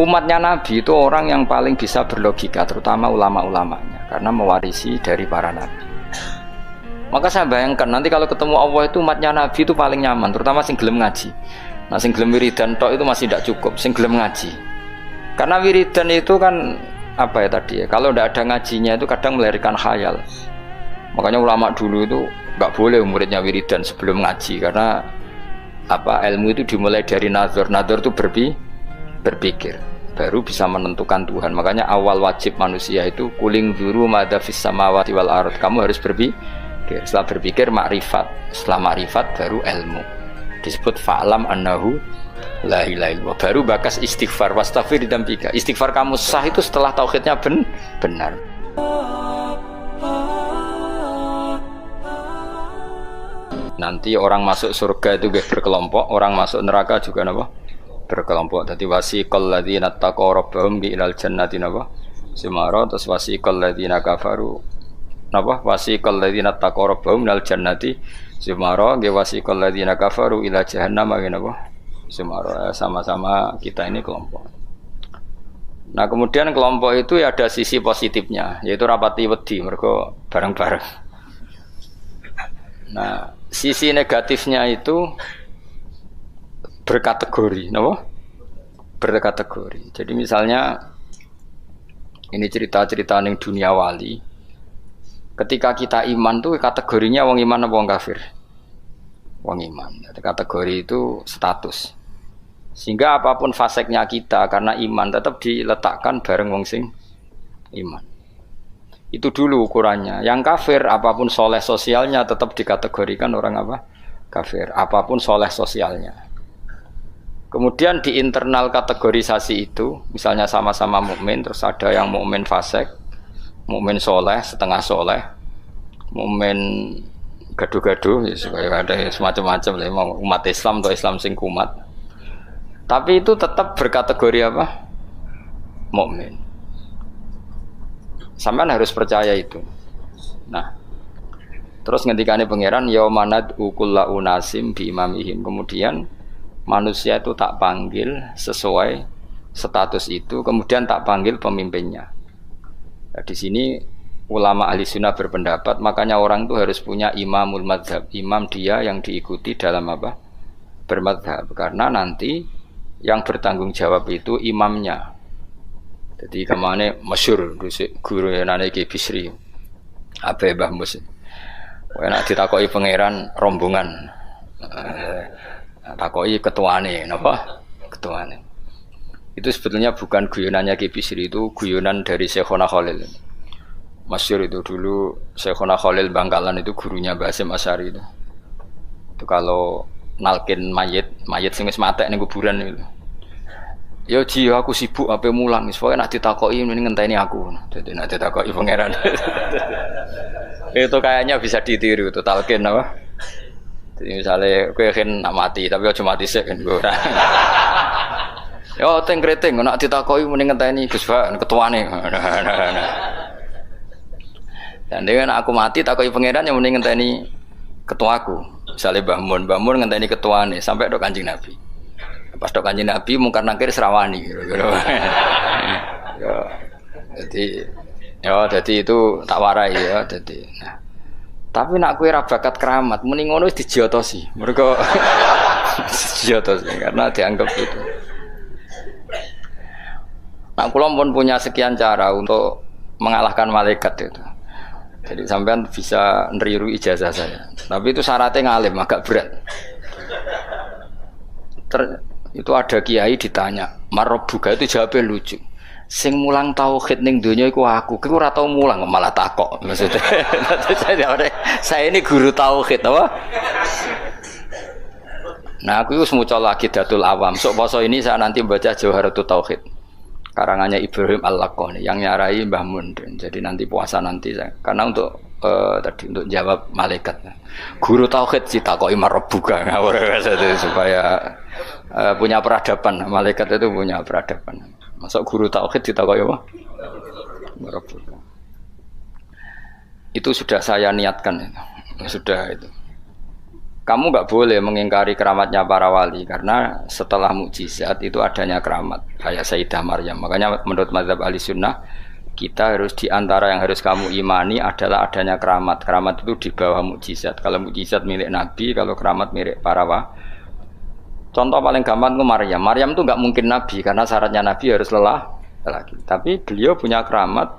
Umatnya Nabi itu orang yang paling bisa berlogika, terutama ulama-ulamanya, karena mewarisi dari para nabi. Maka saya bayangkan nanti kalau ketemu Allah itu umatnya Nabi itu paling nyaman, terutama sing gelem ngaji. Nah, sing gelem wiridan tok itu masih tidak cukup, sing gelem ngaji. Karena wiridan itu kan apa ya tadi ya? Kalau tidak ada ngajinya itu kadang melahirkan khayal. Makanya ulama dulu itu nggak boleh muridnya wiridan sebelum ngaji, karena apa ilmu itu dimulai dari nazar. Nazar itu berpikir, baru bisa menentukan Tuhan. Makanya awal wajib manusia itu kuling dzuru madza fis samawati wal ardh. Kamu harus berpikir. Setelah berpikir makrifat, setelah makrifat baru ilmu. Disebut fa'lam annahu la ilaha illallah. Baru bakas istighfar, wastaghfir dzambika. Istighfar kamu sah itu setelah tauhidnya benar. Nanti orang masuk surga itu berkelompok, orang masuk neraka juga napa? Berkelompok. Dadi wasiqal ladzina taqaw rabbahum ilal jannati napa? Sumara. Terus wasiqal ladzina kafaru napa? Wasiqal ladzina taqaw rabbahum ilal jannati sumara. Nggih wasiqal ladzina kafaru ila jahannam napa? Sumara. Sama-sama kita ini kelompok. Nah, kemudian kelompok itu ya ada sisi positifnya, yaitu rapati wedi mergo bareng-bareng. Nah, sisi negatifnya itu berkategori, napa? Berkategori. Jadi misalnya ini cerita-cerita ning dunia wali. Ketika kita iman tuh kategorinya wong iman apa wong kafir? Wong iman. Jadi kategori itu status. Sehingga apapun faseknya kita karena iman tetap diletakkan bareng wong sing iman. Itu dulu ukurannya. Yang kafir apapun soleh sosialnya tetap dikategorikan orang apa? Kafir. Apapun soleh sosialnya. Kemudian di internal kategorisasi itu, misalnya sama-sama mukmin, terus ada yang mukmin fasik, mukmin soleh, setengah soleh, mukmin gaduh-gaduh, ya supaya ada semacam-macam lah, umat Islam atau Islam sing kumat. Tapi itu tetap berkategori apa? Mukmin. Sampean harus percaya itu. Nah, terus ngendikane pangeran yaumanad ukulla unasim bi imamihim. Kemudian manusia itu tak panggil sesuai status itu, kemudian tak panggil pemimpinnya. Nah, di sini ulama ahli sunnah berpendapat, makanya orang itu harus punya imamul madzhab, imam dia yang diikuti dalam apa? Bermadzhab, karena nanti yang bertanggung jawab itu imamnya. Jadi kemana masyhur guru nane Ki Bisri Abe Mbah Mus. Enak ditakoki pangeran rombongan. Takoki ketuane napa? Ketuane. Itu sebetulnya bukan guyonannya Ki Bisri, itu guyonan dari Syekhona Khalil. Masyhur itu dulu Syekhona Khalil Bangkalan itu gurunya Mbah Hasyim Asy'ari itu. Itu kalau nalkin mayit sing wis matek ning kuburan itu. Ya ji aku sibuk ape mulang, soalnya nak ditakoki mending ngenteni aku. Jadi nak ditakoki pangeran. Itu kayaknya bisa ditiru itu talqin apa? Jadi misalnya kowe kan nak mati tapi aja mati sik kan ora. Yo teng kreteng nak ditakoki mending ngenteni Gus Pak ketuane. Dan dengan aku mati takoki pangeran yang mending ngenteni ketuaku. Misalnya Mbah Mun ngenteni ketuane sampai tok Kanjeng Nabi. Pas tok Kanjeng Nabi mungkar nakir serawani gitu. Jadi itu tak warai ya jadi. Nah, tapi nak kowe ra bakat keramat muni ngono wis dijiotosi. Mergo dijiotosi karena dianggap itu. Nah, kula pun punya sekian cara untuk mengalahkan malaikat itu. Jadi sampean bisa neriru ijazah saya. Tapi itu syaratnya ngalim agak berat. Itu ada kiai ditanya, "Marabbuka?" Itu jawabnya lucu. Sing mulang tauhid ning donya iku aku. Kowe ora tau mulang malah takok. Maksudnya saya ini guru tauhid apa? Nah, aku wis maca lagi Datul Awam. Sok poso ini saya nanti baca Jawharatul Tauhid. Karangannya Ibrahim Al-Laqani yang nyarai Mbah Mun. Jadi nanti puasa nanti saya. Karena untuk tadi untuk jawab malaikat. Guru tauhid ditakoki marabbuka supaya punya peradaban. Malaikat itu punya peradaban. Masuk guru tauhid ditakoki apa? Marabbuka. Itu sudah saya niatkan itu. Sudah itu. kamu nggak boleh mengingkari keramatnya para wali karena setelah mukjizat itu adanya keramat kayak Sayyidah Maryam. Makanya menurut mazhab Ahlussunnah kita harus diantara yang harus kamu imani adalah adanya keramat. Keramat itu di bawah mukjizat. Kalau mukjizat milik Nabi, kalau keramat milik para wali. Contoh paling gampang itu Maryam. Maryam itu nggak mungkin Nabi karena syaratnya Nabi harus lelaki. Tapi beliau punya keramat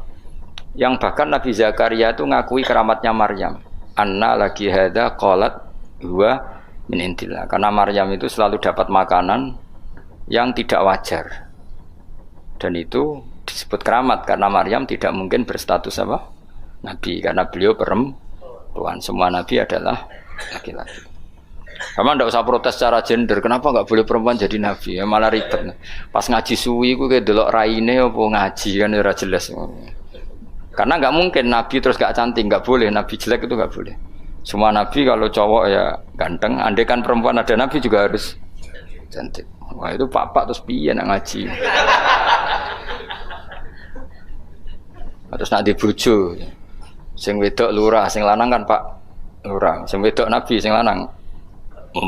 yang bahkan Nabi Zakaria itu ngakui keramatnya Maryam. Anna lagi hada qalat huwa min indillah. Karena Maryam itu selalu dapat makanan yang tidak wajar. Dan itu disebut keramat karena Maryam tidak mungkin berstatus apa? Nabi karena beliau perempuan. Semua nabi adalah laki-laki. Kamu ndak usah protes secara gender. Kenapa nggak boleh perempuan jadi nabi? Ya malah ribet. Pas ngaji suwi ku kayak delok raine apa ngaji kan ora jelas. Karena nggak mungkin nabi terus gak cantik, nggak boleh. Nabi jelek itu nggak boleh. Semua nabi kalau cowok ya ganteng. Andai kan perempuan ada nabi juga harus cantik. Wah itu pak terus piye nak ngaji. Terus nak dibojo. Sing wedok lurah, sing lanang kan Pak lurah. Sing wedok nabi, sing lanang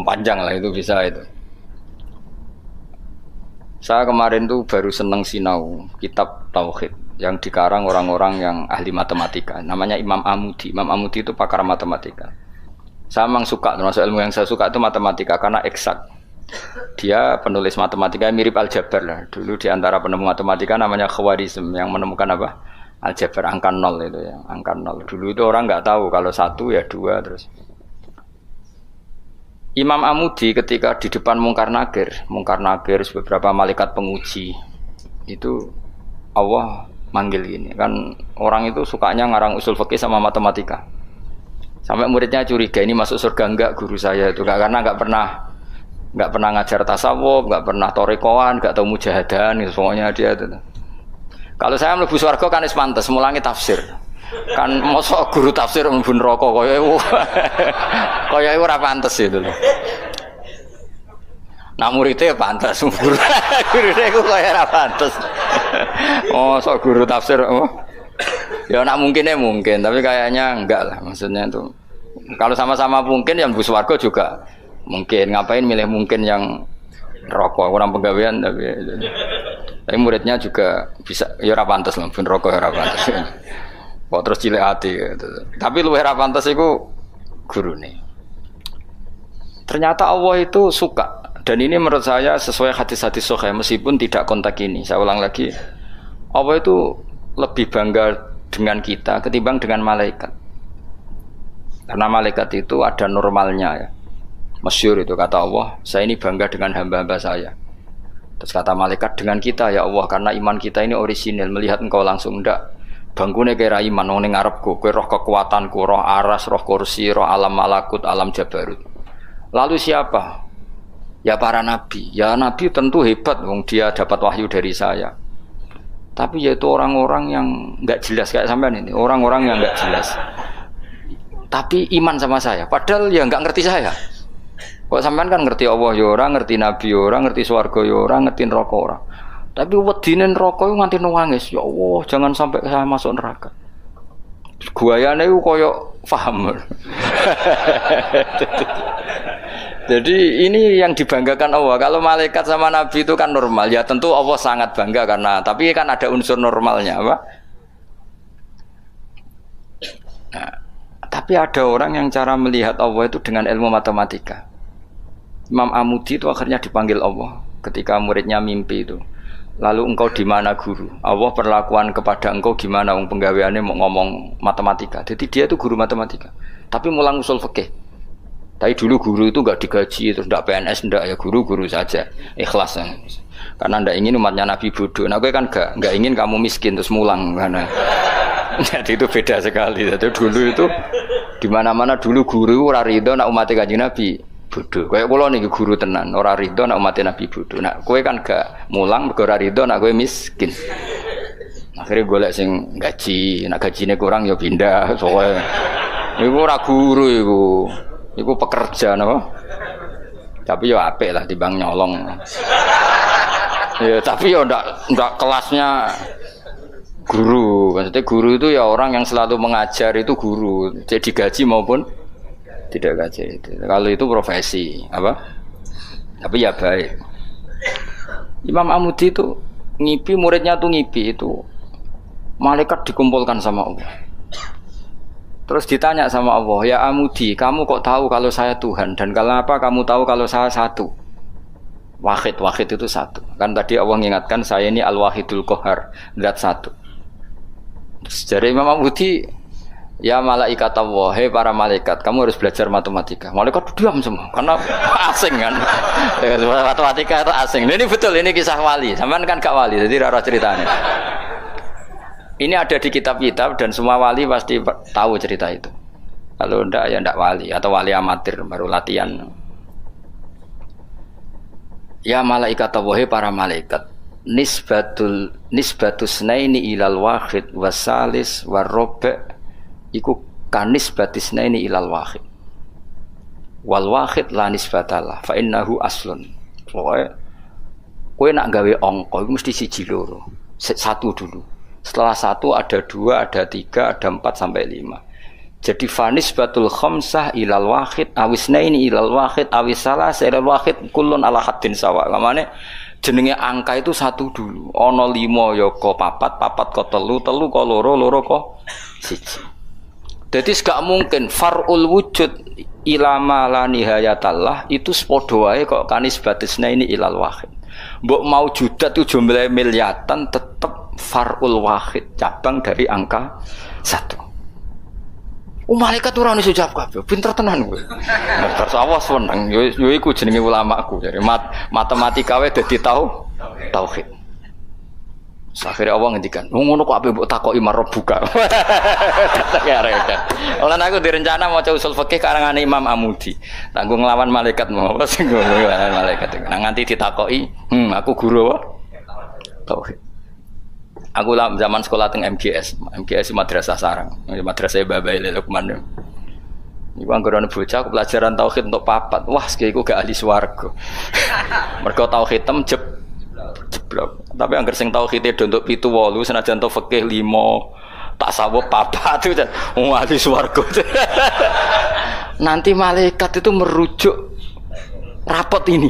panjang lah itu bisa itu. Saya kemarin tuh baru seneng sinau kitab Tauhid yang dikarang orang-orang yang ahli matematika. Namanya Imam Amudi. Imam Amudi itu pakar matematika. Saya memang suka, termasuk ilmu yang saya suka itu matematika karena eksak. Dia penulis matematika mirip aljabar lah. Dulu di antara penemu matematika namanya Khwarizm yang menemukan apa? Aljabar angka nol itu ya, angka nol. Dulu itu orang nggak tahu kalau satu ya dua terus. Imam Amudi ketika di depan Mungkar Nakir beberapa malaikat penguji itu Allah manggil ini kan orang itu sukanya ngarang usul fikih sama matematika sampai muridnya curiga ini masuk surga enggak guru saya itu karena nggak pernah ngajar tasawuf, nggak pernah torekoan, nggak tahu mujahadan gitu, pokoknya dia itu. Kalau saya mlebu swarga kan wis pantes mulangi tafsir. Kan mosok guru tafsir mlebu neraka kaya iku ora pantes itu lho. Nah muridnya pantes gurune iku kaya ora pantes. Mosok guru tafsir ya nak mungkin tapi kayaknya enggak lah maksudnya itu. Kalau sama-sama mungkin yang mlebu swarga juga mungkin, ngapain milih mungkin yang rokok kurang penggawean tapi muridnya juga bisa ya ora pantes lho ben rokok ya ora pantes. Kok terus cilik ati gitu. Tapi luwih ra pantes iku gurune. Ternyata Allah itu suka dan ini menurut saya sesuai hadis-hadis sahih meskipun tidak kontak ini. Saya ulang lagi. Allah itu lebih bangga dengan kita ketimbang dengan malaikat. Karena malaikat itu ada normalnya ya. Masyhur itu kata Allah, saya ini bangga dengan hamba-hamba saya. Terus kata malaikat dengan kita ya Allah karena iman kita ini orisinil melihat engkau langsung ndak bangkune kira iman wong ning ngarepku kowe roh kekuatanku roh aras roh kursi roh alam malakut alam jabarut. Lalu siapa? Ya para nabi. Ya nabi tentu hebat wong dia dapat wahyu dari saya. Tapi yaitu orang-orang yang enggak jelas kayak sampean ini, orang-orang yang enggak jelas. Tapi iman sama saya padahal ya enggak ngerti saya. Kok sampean kan ngerti Allah ya ora, ngerti nabi ya ora, ngerti swarga ya ora, ngerti neraka ora. Tapi wedine neraka iku nganti nangis, ya Allah, jangan sampai saya masuk neraka. Guayane iku koyo paham. Jadi ini yang dibanggakan Allah. Kalau malaikat sama nabi itu kan normal. Ya tentu Allah sangat bangga karena tapi kan ada unsur normalnya, apa? Nah, tapi ada orang yang cara melihat Allah itu dengan ilmu matematika. Imam Amudi itu akhirnya dipanggil Allah ketika muridnya mimpi itu. Lalu engkau di mana guru? Allah perlakuan kepada engkau gimana? Wong penggaweane mau ngomong matematika. Jadi dia itu guru matematika. Tapi mulang usul fikih. Tapi dulu guru itu enggak digaji, terus enggak PNS, enggak ya guru saja. Ikhlas. Karena enggak ingin umatnya Nabi bodoh. Nah, gue kan enggak ingin kamu miskin terus mulang karena jadi itu beda sekali. Jadi dulu itu di mana-mana dulu guru ora rido nak umat Kanjeng Nabi bodoh. Kayak kula niki guru tenan, ora rido nak umat Nabi bodoh. Nak kowe kan gak mulang mergo ora rido nak kowe miskin. Akhirnya golek sing gaji, nak gajine kurang ya pindah. Soale iku ora guru iku. Iku pekerja napa? Tapi ya apik lah timbang nyolong. Ya tapi ya ndak kelasnya guru. Maksudnya guru itu ya orang yang selalu mengajar itu guru. Jadi gaji maupun Tidak kaji itu. Kalau itu profesi apa? Tapi ya baik. Imam Amudi itu ngipi, muridnya tuh ngipi itu malaikat dikumpulkan sama Allah. Terus ditanya sama Allah, ya Amudi, kamu kok tahu kalau saya Tuhan dan kenapa kamu tahu kalau saya satu? Wahid itu satu. Kan tadi Allah mengingatkan saya ini Al-Wahidul Qahar, zat satu. Terus dari Imam Amudi, ya malaikat Allah, hei para malaikat, kamu harus belajar matematika. Malaikat diam semua, karena asing kan. Matematika itu asing. Ini betul, ini kisah wali. Sampean kan gak wali, jadi rara ceritanya. Ini ada di kitab-kitab dan semua wali pasti tahu cerita itu. Kalau ndak ya ndak wali atau wali amatir baru latihan. Ya malaikat Allah, hei para malaikat, nisbatus naini ilal wahid wasalis warrobe iku kanis batisna ini ilal wahid wal wahid la nisbatalah fa innahu aslun. Pokoke kowe nak gawe angka iku mesti siji loro. Satu dulu. Setelah satu ada dua, ada tiga, ada empat sampai lima. Jadi fanis batul khamsah ilal wahid awisna ini ilal wahid awisalah ilal wahid kullun ala haddin sawa. Kamane jenenge angka itu satu dulu. Ana 5 ya ko papat, papat ko telu, telu ko loro, loro ko siji. Jadi gak mungkin far'ul wujud ilama la nihayatallah itu sepodo wae kok kanis batisna ini ilal wahid. Mbok mau judat itu jumlah miliatan tetap far'ul wahid, cabang dari angka 1. Malaikat ora ono jawab kabeh. Pinter tenan kowe. Terus awas seneng yo iku jenenge ulamaku. Jadi matematika wae dadi tauhid. Akhirnya Allah ngendikan, ngono kok ape mbok takoki marab buka. Ya rek. Olan aku direncana maca usul fikih karangane Imam Amudi. Tanggung nglawan malaikat mau sing nglawan malaikat. Nah nganti ditakoki, aku guru apa? Tauhid. Aku lah zaman sekolah teng MGS Madrasah Sarang, madrasah Babai Lukman. Iku anggere ana bocah pelajaran tauhid untuk papat. Wah, iku gak ahli swarga. Mergo tauhid jeblok. Tapi angger sing tauhide untuk 7 8 senajan to fikih 5 tak sawuh papat itu ahli swarga. Nanti malaikat itu merujuk rapot ini.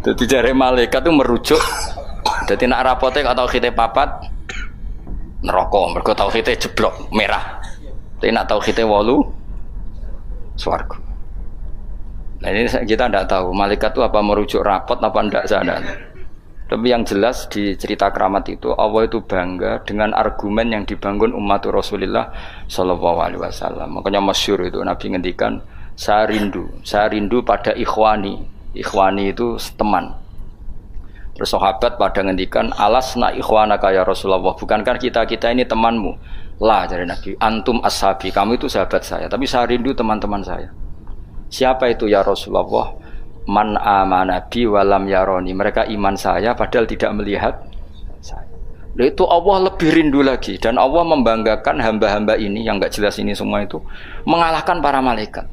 Jadi jare malaikat itu merujuk. Jadi nak rapotnya kalau tauhidnya papat neraka, mergo tauhidnya jeblok merah. Tapi nak tauhidnya 8 swarga. Nah ini kita tidak tahu malaikat itu apa merujuk rapot apa tidak sana. Tapi yang jelas di cerita keramat itu Allah itu bangga dengan argumen yang dibangun umat Rasulullah Shallallahu Alaihi Wasallam. Makanya masyhur itu Nabi ngendikan saya rindu pada ikhwani. Ikhwani itu teman. Terus sahabat pada ngendikan alasna ikhwanaka ya Rasulullah, bukankah kita ini temanmu? Lah dari Nabi, antum ashabi, kamu itu sahabat saya, tapi saya rindu teman-teman saya. Siapa itu ya Rasulullah? Man amana bi walam yaroni, mereka iman saya padahal tidak melihat saya. Nah, itu Allah lebih rindu lagi dan Allah membanggakan hamba-hamba ini yang enggak jelas ini semua itu mengalahkan para malaikat.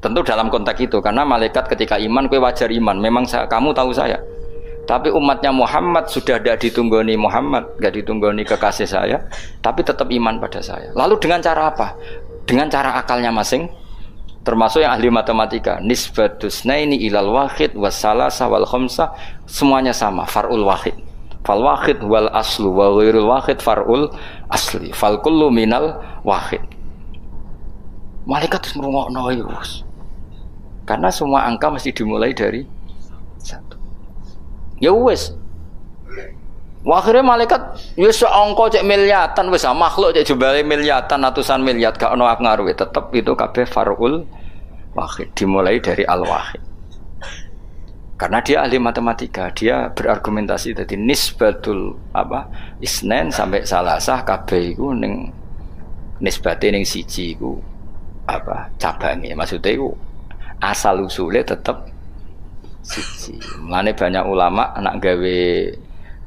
Tentu dalam konteks itu karena malaikat ketika iman kowe wajar iman, memang kamu tahu saya. Tapi umatnya Muhammad sudah tidak ditunggoni Muhammad, tidak ditunggoni kekasih saya, tapi tetap iman pada saya. Lalu dengan cara apa? Dengan cara akalnya masing, termasuk yang ahli matematika. Nisbatus naini ilal wahid wassalasa wal khamsah, semuanya sama, far'ul wahid. Fal wahid wal aslu wa ghairul wahid far'ul asli. Fal kullu minal wahid. Malaikat terus merungokno wis. Karena semua angka mesti dimulai dari 1. Ya wis. Akhirnya malaikat ya angka cek miliatan wis makhluk cek jumlahe miliatan ratusan miliar gak ono ngaruhe tetep itu kabeh far'ul wahid dimulai dari al-wahid. Karena dia ahli matematika, dia berargumentasi tadi nisbatul isnen sampai salasah kabeh iku ning nisbate ning siji iku cabange. Maksudnya iku asal usule tetep siji. Mulane banyak ulama anak gawe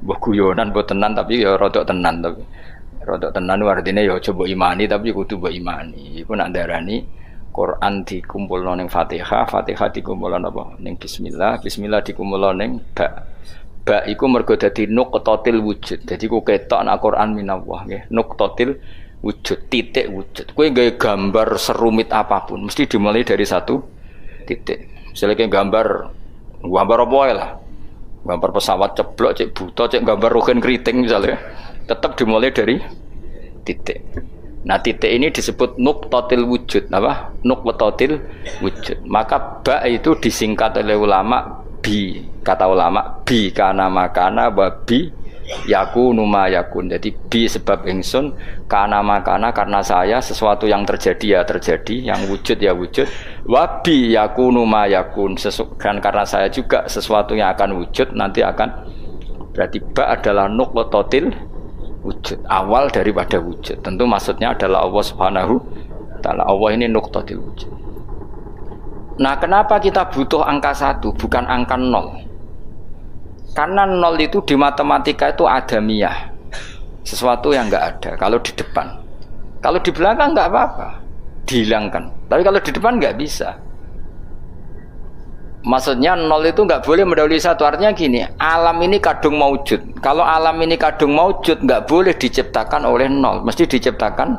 mbok guyonan mbok tenan tapi ya rodok tenan tapi. Rodok tenan artine ya coba imani tapi kudu mbok imani. Iku nak darani Quran dikumpulno ning Fatihah, Fatihah dikumpulno apa? Ning bismillah, bismillah dikumpulno ning ba. Ba iku mergo dadi nuqtatil wujud. Dadi ku ketok nak Quran minallah nggih. Nuqtatil wujud, titik wujud. Kowe gawe gambar serumit apapun mesti dimulai dari satu titik. Misalnya kayak gambar apa ya lah. Gambar pesawat ceblok, cek buta, cek gambar rugen keriting misalnya. Tetap dimulai dari titik. Nah, titik ini disebut nuqtatil wujud, apa? Nuqtatil wujud. Maka ba itu disingkat oleh ulama bi. Kata ulama bi kana makana wa bi yakunu ma yakun. Jadi bi sebab ingsun, kana makana karena saya sesuatu yang terjadi ya terjadi, yang wujud ya wujud. Wa bi yakunu ma yakun. Dan karena saya juga sesuatu yang akan wujud nanti akan, berarti ba adalah nuqtatil wujud, awal daripada wujud. Tentu maksudnya adalah Allah Subhanahu wa taala. Allah ini nuqtatil wujud. Nah, kenapa kita butuh angka 1 bukan angka 0? Karena 0 itu di matematika itu adamiyah, sesuatu yang enggak ada kalau di depan. Kalau di belakang enggak apa-apa, dihilangkan. Tapi kalau di depan enggak bisa. Maksudnya 0 itu enggak boleh mendahului 1. Artinya gini, alam ini kadung maujud. Kalau alam ini kadung maujud enggak boleh diciptakan oleh 0, mesti diciptakan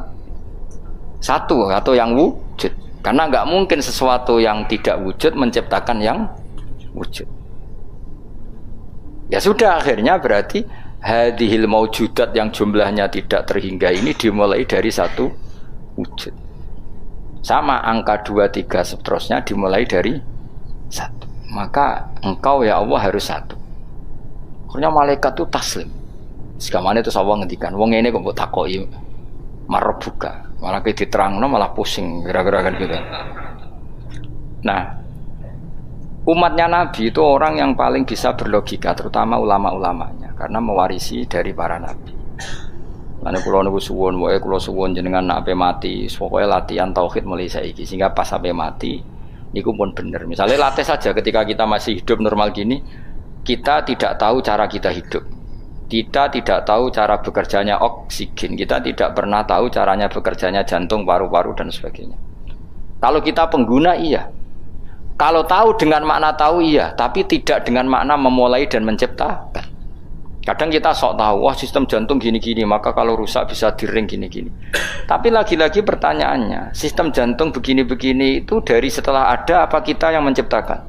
1 atau yang wujud. Karena enggak mungkin sesuatu yang tidak wujud menciptakan yang wujud. Ya sudah, akhirnya berarti hadhil maujudat yang jumlahnya tidak terhingga ini dimulai dari 1 wujud. Sama angka 2, 3 seterusnya dimulai dari 1. Maka engkau ya Allah harus 1. Akhirnya malaikat itu taslim. Segamane itu Allah ngendikan, wong ngene kok mbok takoki marbuka. Malah diterangno malah pusing kira-kira kan gitu. Nah, umatnya Nabi itu orang yang paling bisa berlogika, terutama ulama-ulamanya, karena mewarisi dari para nabi. Lan kula niku suwun, wae kula suwun jenengan nek mati, pokoke latihan tauhid mulai saiki sehingga pas sampai mati niku pun bener. Misalnya latih saja ketika kita masih hidup normal gini, kita tidak tahu cara kita hidup. Kita tidak tahu cara bekerjanya oksigen, kita tidak pernah tahu caranya bekerjanya jantung, paru-paru dan sebagainya. Kalau kita pengguna iya. Kalau tahu dengan makna tahu iya, tapi tidak dengan makna memulai dan menciptakan. Kadang kita sok tahu, wah sistem jantung gini-gini, maka kalau rusak bisa diring gini-gini. Tapi lagi-lagi pertanyaannya, sistem jantung begini-begini itu dari setelah ada apa kita yang menciptakan?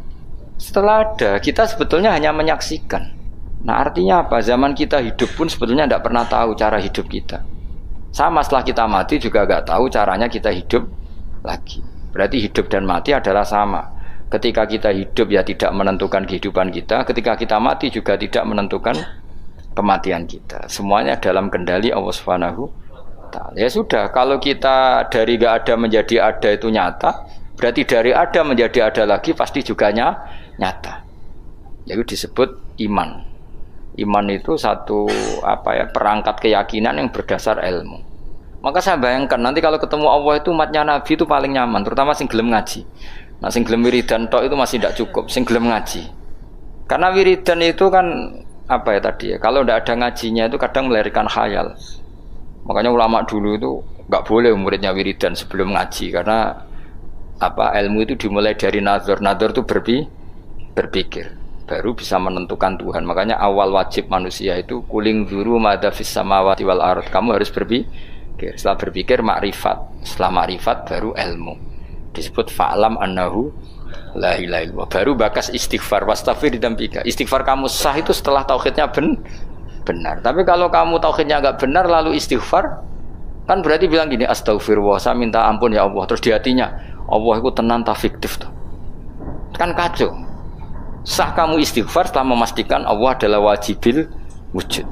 Setelah ada, kita sebetulnya hanya menyaksikan. Nah, artinya apa? Zaman kita hidup pun sebetulnya tidak pernah tahu cara hidup kita. Sama setelah kita mati juga nggak tahu caranya kita hidup lagi. Berarti hidup dan mati adalah sama. Ketika kita hidup ya tidak menentukan kehidupan kita, ketika kita mati juga tidak menentukan kematian kita. Semuanya dalam kendali Allah Subhanahu wa taala. Ya sudah, kalau kita dari enggak ada menjadi ada itu nyata, berarti dari ada menjadi ada lagi pasti juga nyata. Itu disebut iman. Iman itu satu perangkat keyakinan yang berdasar ilmu. Maka saya bayangkan nanti kalau ketemu Allah itu umatnya Nabi itu paling nyaman, terutama sing gelem ngaji. Nah, sing gelem wiridan tok itu masih tidak cukup, sing gelem ngaji. Karena wiridan itu kan kalau tidak ada ngajinya itu kadang melahirkan khayal. Makanya ulama dulu itu nggak boleh muridnya wiridan sebelum ngaji, karena ilmu itu dimulai dari nazar. Nazar itu berpikir, baru bisa menentukan Tuhan. Makanya awal wajib manusia itu kuling dzuru madza fis samawati wal ard. Kamu harus berpikir. Setelah berpikir makrifat, setelah makrifat baru ilmu. Disebut fa'lam annahu la ilaha illallah. Baru bakas istighfar, wastaghfir dzambika. Istighfar kamu sah itu setelah tauhidnya benar. Tapi kalau kamu tauhidnya enggak benar lalu istighfar, kan berarti bilang gini, astaghfirullah, saya minta ampun ya Allah. Terus di hatinya, Allah itu tenan ta fiktif tuh. Kan kacau. Sah kamu istighfar setelah memastikan Allah adalah wajibil wujud.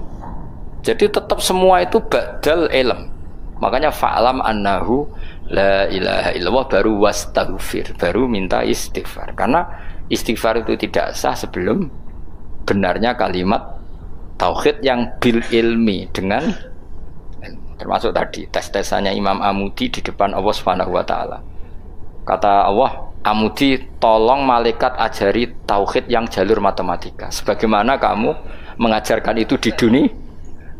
Jadi tetap semua itu ba'dal ilm. Makanya fa'lam annahu la ilaha illallah, baru wastaghfir, baru minta istighfar. Karena istighfar itu tidak sah sebelum benarnya kalimat tauhid yang bil ilmi, dengan termasuk tadi tes-tesannya Imam Amudi di depan Allah Subhanahu wa taala. Kata Allah, Amudi, tolong malaikat ajari tauhid yang jalur matematika sebagaimana kamu mengajarkan itu di dunia.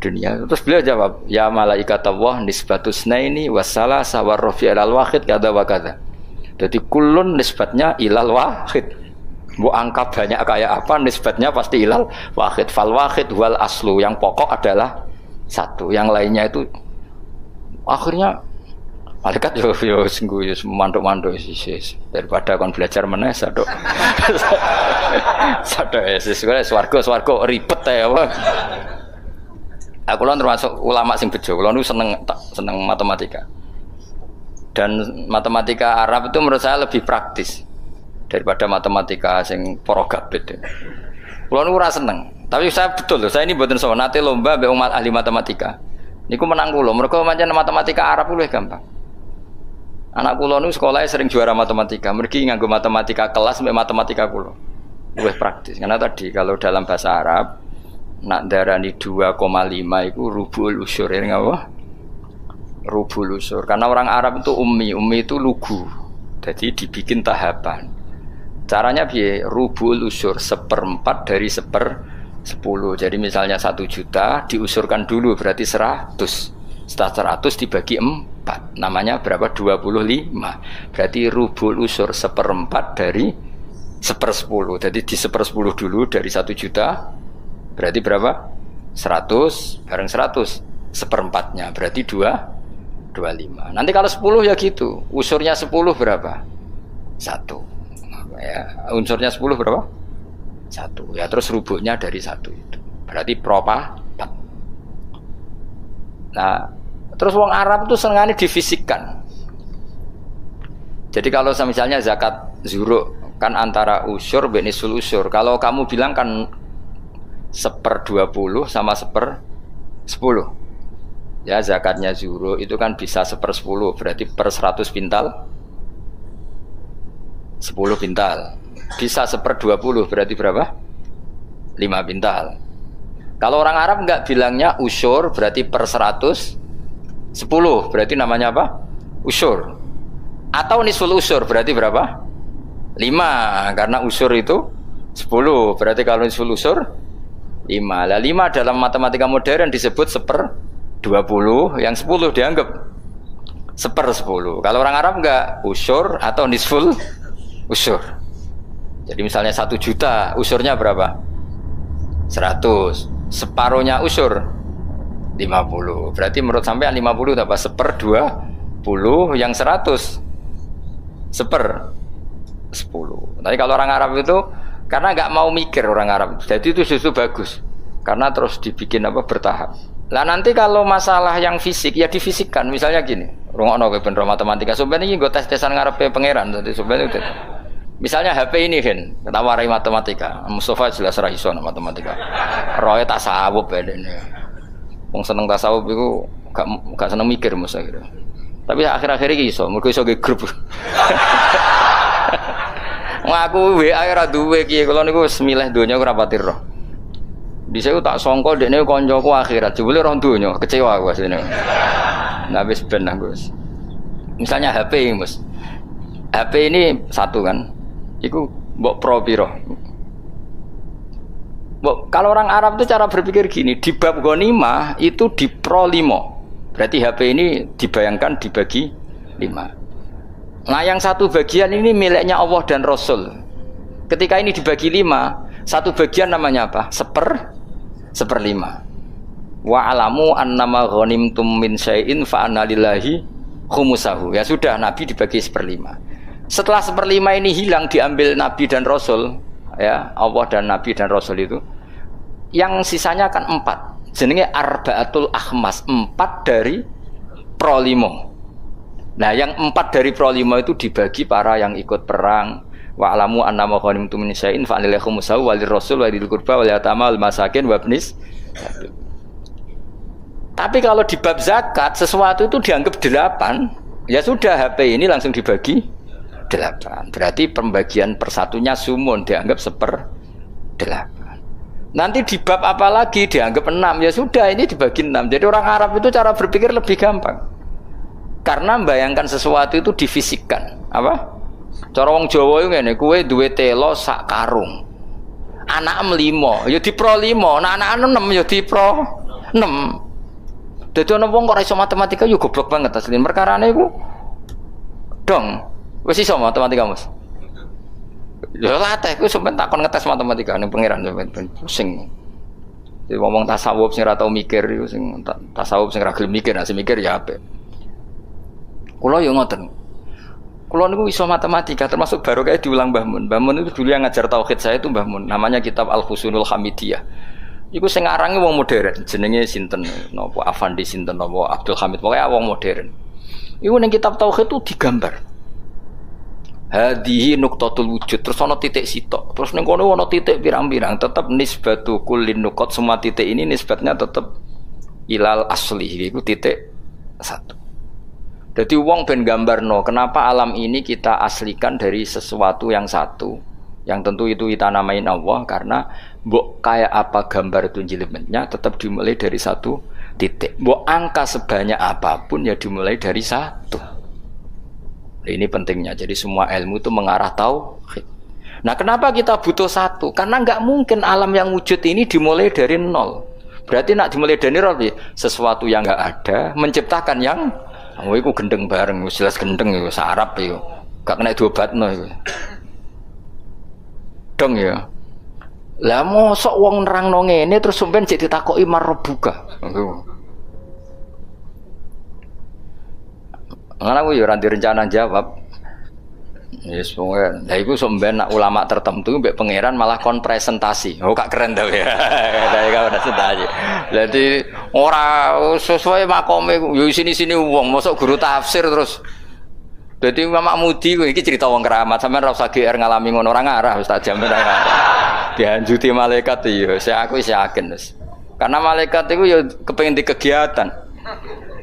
Terus beliau jawab, ya malaikat Allah nisbatus naini wassalasa warrafi ilal wahid kada wa kada. Jadi kulun nisbatnya ilal wahid. Bu angka banyak kayak apa, nisbatnya pasti ilal wahid. Fal wahid wal aslu, yang pokok adalah satu, yang lainnya itu Akhirnya malaikat yo sengguh yo mantuk-mantuk sih daripada kon belajar meneh sadok. Sadok swarga ribet ya apa. Aku lan termasuk ulama sing bejo, kula niku seneng matematika. Dan matematika Arab itu menurut saya lebih praktis daripada matematika sing para gabet. Kula niku ora seneng, tapi saya betul loh, saya ini mboten sowan nate lomba mbek umat ahli matematika. Niku menang kula, mergo pancen matematika Arab luwih gampang. Anak kula niku sekolahnya sering juara matematika, mergi nganggo matematika kelas mbek matematika kula. Luwih praktis. Karena tadi kalau dalam bahasa Arab nak darani 2,5 itu rubul usur ya ngapa? Rubul usur. Karena orang Arab itu ummi itu lugu. Jadi dibikin tahapan. Caranya piye? Rubul usur 1/4 dari 1/10. Jadi misalnya 1 juta diusurkan dulu berarti 100. Setelah 100 dibagi 4. Namanya berapa? 25. Berarti rubul usur 1/4 dari 1/10. Jadi di 1/10 dulu dari 1 juta. Berarti berapa? 100 bareng 100 1/4-nya berarti 25. Nanti kalau 10 ya gitu. Usurnya 10 berapa? 1. Ya, unsurnya 10 berapa? 1. Ya terus rubuknya dari 1 itu. Berarti propa 4. Nah, terus wong Arab itu senengane difisikkan. Jadi kalau misalnya zakat zuruk kan antara usur dan nisul usur. Kalau kamu bilang kan 1/20 sama 1/10. Ya zakatnya zuro itu kan bisa 1/10 berarti per 100 pintal 10 pintal. Bisa 1/20 berarti berapa? 5 pintal. Kalau orang Arab enggak bilangnya usur berarti per 100 10 berarti namanya apa? Usur. Atau nisul usur berarti berapa? 5 karena usur itu 10 berarti kalau nisul usur 5. Lah 5 dalam matematika modern disebut 1/20, yang 10 dianggap 1/10. Kalau orang Arab enggak usur atau nisful usur. Jadi misalnya 1 juta, usurnya berapa? 100. Separuhnya usur 50. Berarti menurut sampean 50 apa? 1/20, yang 100 1/10. Tapi kalau orang Arab itu karena nggak mau mikir orang Arab, jadi itu justru bagus karena terus dibikin apa bertahap. Lah nanti kalau masalah yang fisik ya difisikkan, misalnya gini, rungokno kowe bener matematika, sampeyan iki nggo tes-tesan ngarepe pangeran, dadi sampeyan itu. Misalnya HP ini kan, ketawari matematika, Mustafa jelas ra iso matematika. Roe tasawuf ya dene. Wong seneng tasawuf iku gak seneng mikir mesti kira. Tapi akhir-akhir iki iso, mergo iso ge grup. Ngaku WA ora duwe iki, kula niku semilih donya ora pati roh. Dhisik tak sangka dekne kancaku akhirat, jebule roh donya, kecewa aku asline. Nah wis ben aku wis. Misalnya HP Mas. HP ini satu kan. Iku mbok pro piro? Mbok kalau orang Arab itu cara berpikir gini, di bab ghanimah itu di pro 5. Berarti HP ini dibayangkan dibagi 5. Nah yang satu bagian ini miliknya Allah dan Rasul. Ketika ini dibagi 5, satu bagian namanya apa? 1/5. Wa alamu annama ghanimtum min syai'in fa anna lillahi khumusahu. Ya sudah, Nabi dibagi 1/5. Setelah 1/5 ini hilang diambil Nabi dan Rasul, ya Allah dan Nabi dan Rasul itu, yang sisanya kan 4. Jenenge arba'atul akhmas, 4 dari pro 5. Nah yang 4 dari pro 5 itu dibagi para yang ikut perang. Wa alamu annama ghanimtum min syai'in fa lillahi khumusahu wa lirrasul wa lidil qurba wal yatama wal masakin wa ibnis. Tapi kalau di bab zakat sesuatu itu dianggap 8, ya sudah HP ini langsung dibagi 8. Berarti pembagian persatunya sumun dianggap 1/8. Nanti di bab apa lagi dianggap 6, ya sudah ini dibagi 6. Jadi orang Arab itu cara berpikir lebih gampang. Karena membayangkan sesuatu itu difisikkan. Apa? Cara wong Jawa itu ngene, kowe duwe telo sak karung. Anak 5, ya di pro 5, anak 6 ya di pro 6. Dadi ana wong kok ora iso matematika yo goblok banget asline. Perkarane iku dong. Wis iso matematika, Mas. Ya latih ku sampean takon ngetes matematika ning pangeran sampean pusing. Jadi ngomong tasawuf sing ora tau mikir iku sing tasawuf sing ora gelem mikir, nek mikir ya apik. Kula yo ngoten. Kula niku iso matematika termasuk baru kayak diulang Mbah Mun. Mbah Mun itu dulu yang ngajar tauhid saya itu Mbah Mun. Namanya kitab Al-Husnul Hamidiyah. Iku sing arange wong modern, jenenge sinten napa Afandi sinten napa Abdul Hamid, pokoke wong modern. Iku ning kitab tauhid itu digambar. Hadihi nuqtatul wujud, terus ana titik sitok. Terus ning kono ana titik pirang-pirang, tetep nisbatu kullin nuqat, semua titik ini nisbatnya tetep ilal asli, iku titik satu. Jadi wong ben gambarno, kenapa alam ini kita aslikan dari sesuatu yang satu, yang tentu itu kita namain Allah, karena mbok kayak apa gambar itu jelimetnya tetap dimulai dari satu titik. Mbok angka sebanyak apapun ya dimulai dari satu. Ini pentingnya. Jadi semua ilmu itu mengarah tauhid. Nah, kenapa kita butuh satu? Karena nggak mungkin alam yang wujud ini dimulai dari nol. Berarti nak dimulai dari nol, sesuatu yang nggak ada menciptakan yang itu gendeng bareng, jelas gendeng itu sarap itu. Gak kena diobatno itu. Dong ya. Lah mosok wong nerangno ngene terus sampean jek ditakoki marbuka. Ngene aku ya ora rencana jawab. Yes, pokoknya. Lah iku sampean nak ulama tertentu mbek pangeran malah kon presentasi. Oh gak keren to ya. Lah iku presentasi. Jadi ora sesuai makome yo sini-sini wong mosok guru tafsir terus. Jadi Imam Mudi iki cerita wong keramat, sampean ora usah GR ngalami ngono ora ngarah Ustaz jamin ora ngarah. Dianjuti malaikat ya, aku yakin wis. Karena malaikat itu ya kepengin di kegiatan.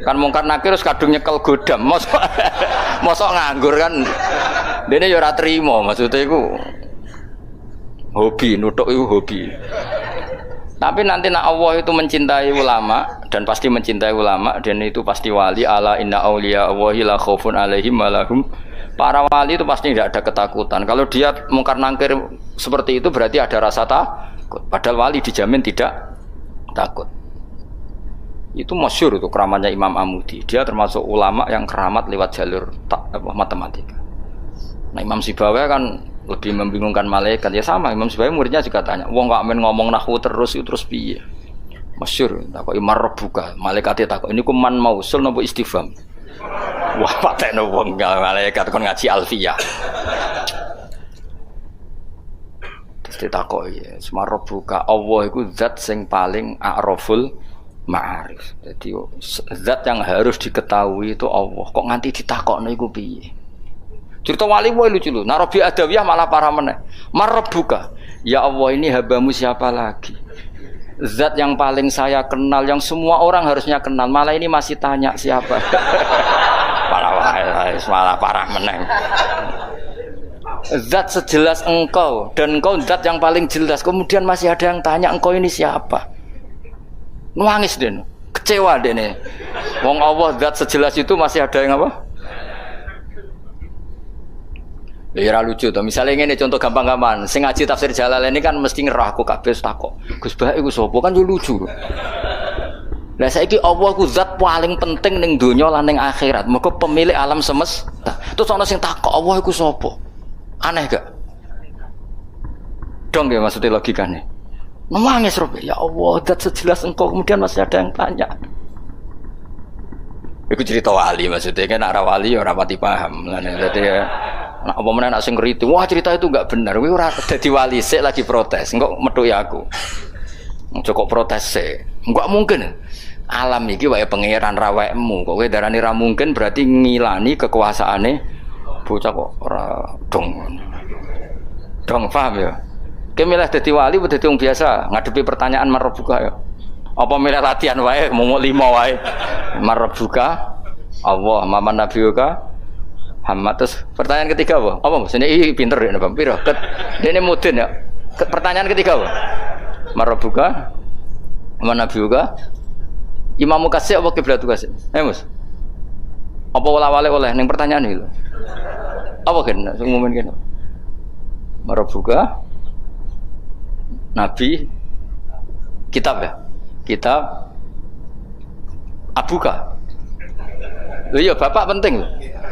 Kan mungkar nakir terus kadung nyekel godam, mosok nganggur kan. Dene ya ora trimo, maksudnya iku hobi, nutuk itu hobi. Tapi nanti nak Allah itu mencintai ulama dan pasti mencintai ulama dan itu pasti wali. Ala inna auliya Allahi la khaufun alaihim walahum. Para wali itu pasti tidak ada ketakutan. Kalau dia mungkar nangkir seperti itu berarti ada rasa takut. Padahal wali dijamin tidak takut. Itu masyhur itu keramatnya Imam Amudi. Dia termasuk ulama yang keramat lewat jalur matematika. Nah Imam Sibawai kan lebih membingungkan malaikat, ya sama Imam Sibawai muridnya juga tanya, wong kok men ngomong nahwu terus itu terus piye? Masyhur takok imar rebuka, malaikate takok ini ku man mausul napa istifham. Wah patekno wong malaikat kon ngaji alfiyah. Terus ditakoki, semar rebuka Allah iku zat sing paling a'raful ma'arif. Jadi zat yang harus diketahui itu Allah. Kok nganti ditakokno iku piye? Cerita wali wae lucu lho. Narobi Adawiyah malah parah meneh. Marbuka. Ya Allah ini habamu siapa lagi? Zat yang paling saya kenal, yang semua orang harusnya kenal. Malah ini masih tanya siapa. Parah wae, malah parah meneh. Zat sejelas engkau dan engkau zat yang paling jelas. Kemudian masih ada yang tanya engkau ini siapa? Nangis den. Kecewa dene. Wong Allah zat sejelas itu masih ada yang apa? Ya lucu tuh. Misalnya ini contoh gampang-gampang. Sing ngaji tafsir Jalalain ini kan mesti ngerah aku kabeh takok. Gus Bah iku sapa kan yo lucu. Lah saiki Allah ku zat paling penting ning donya lan ning akhirat. Mergo pemilik alam semesta. Terus ana sing takok Allah iku sapa? Aneh gak? Dong ya maksudnya logikane. Nangis robe. Ya Allah zat sejelas engkau kemudian masih ada yang tanya. Iku cerita wali maksudnya kan ora wali ora pati paham. Dadi nah, apa mana nak sing ngritu, wah cerita itu enggak benar. Kowe ora dadi wali sik lagi protes. Engko methuki aku. Cukup protes sik. Enggak mungkin. Alam iki wae pangeran rawekmu. Kok kowe darani ra mungkin berarti ngilani kekuasaane bocah kok ora dong. Dong paham ya? Kowe milih dadi wali apa dadi wong biasa ngadepi pertanyaan marbuka ya. Apa milih latihan wae mau 5 wae. Marbuka Allah, maman nabiyuka Muhammad. Terus pertanyaan ketiga apa? Apa Mas? Ini pinter ya Bang. Piro? Dene mudin ya. Pertanyaan ketiga apa? Marabuka mana biuka? Imam kasih apa kiblatu kasih? Mas. Apa wala-wale oleh ning pertanyaan iki lho. Apa kan sing ngomong kene? Marabuka Nabi kitab ya? Kitab Abuka. Lho iya bapak penting lho.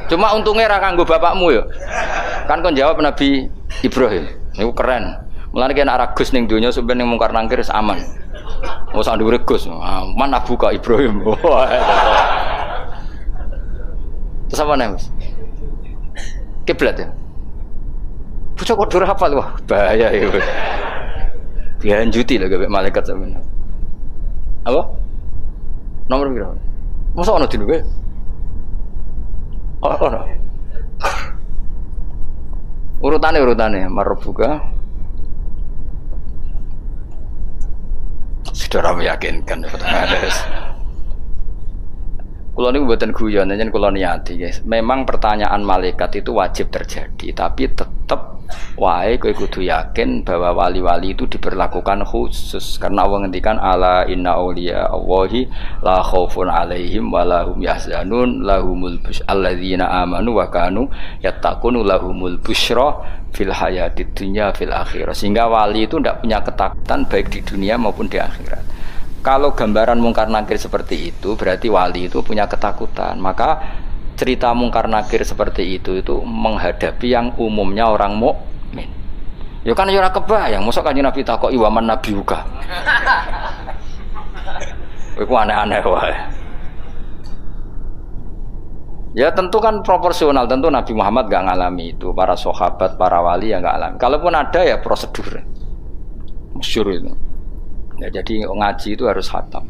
Cuma untungnya ra kanggo bapakmu ya. Kan kon jawab Nabi Ibrahim. Niku keren. Mulane kena ra Gus ning donya sampeyan ning mungkar nangkir aman. Ora usah ndure Gus. Man Abuka Ibrahim. Terus apa nih Mas? Kiblat ya. Bocah kok dur hafal wah bahaya ya. Dilanjuti lah gawe malaikat sampeyan. Apa? Nomor berapa? Masa ono dinu kowe? Ono. Urutane marbuka. Sudah meyakinkan Kulo niku mboten guyon, yen kulo niati guys. Memang pertanyaan malaikat itu wajib terjadi, tapi tetep wae kowe kudu yakin bahwa wali-wali itu diberlakukan khusus karena Allah ngendikan ala inna auliya Allahi la khaufun alaihim wa lahum yahzanun lahumul busyra alladzina amanu wa kanu yattaqun lahumul busyra fil hayatid dunya fil akhirah. Sehingga wali itu tidak punya ketakutan baik di dunia maupun di akhirat. Kalau gambaran mungkar nakir seperti itu berarti wali itu punya ketakutan. Maka cerita mungkar nakir seperti itu menghadapi yang umumnya orang mukmin. Ya kan ora kebayang, mosok Kanjeng Nabi takoki waman nabiuka. Iku aneh-aneh wae. Ya tentu kan proporsional, tentu Nabi Muhammad gak ngalami itu, para sahabat, para wali yang gak alami. Kalaupun ada ya prosedur. Masyhur itu. Ya, jadi ngaji itu harus khatam.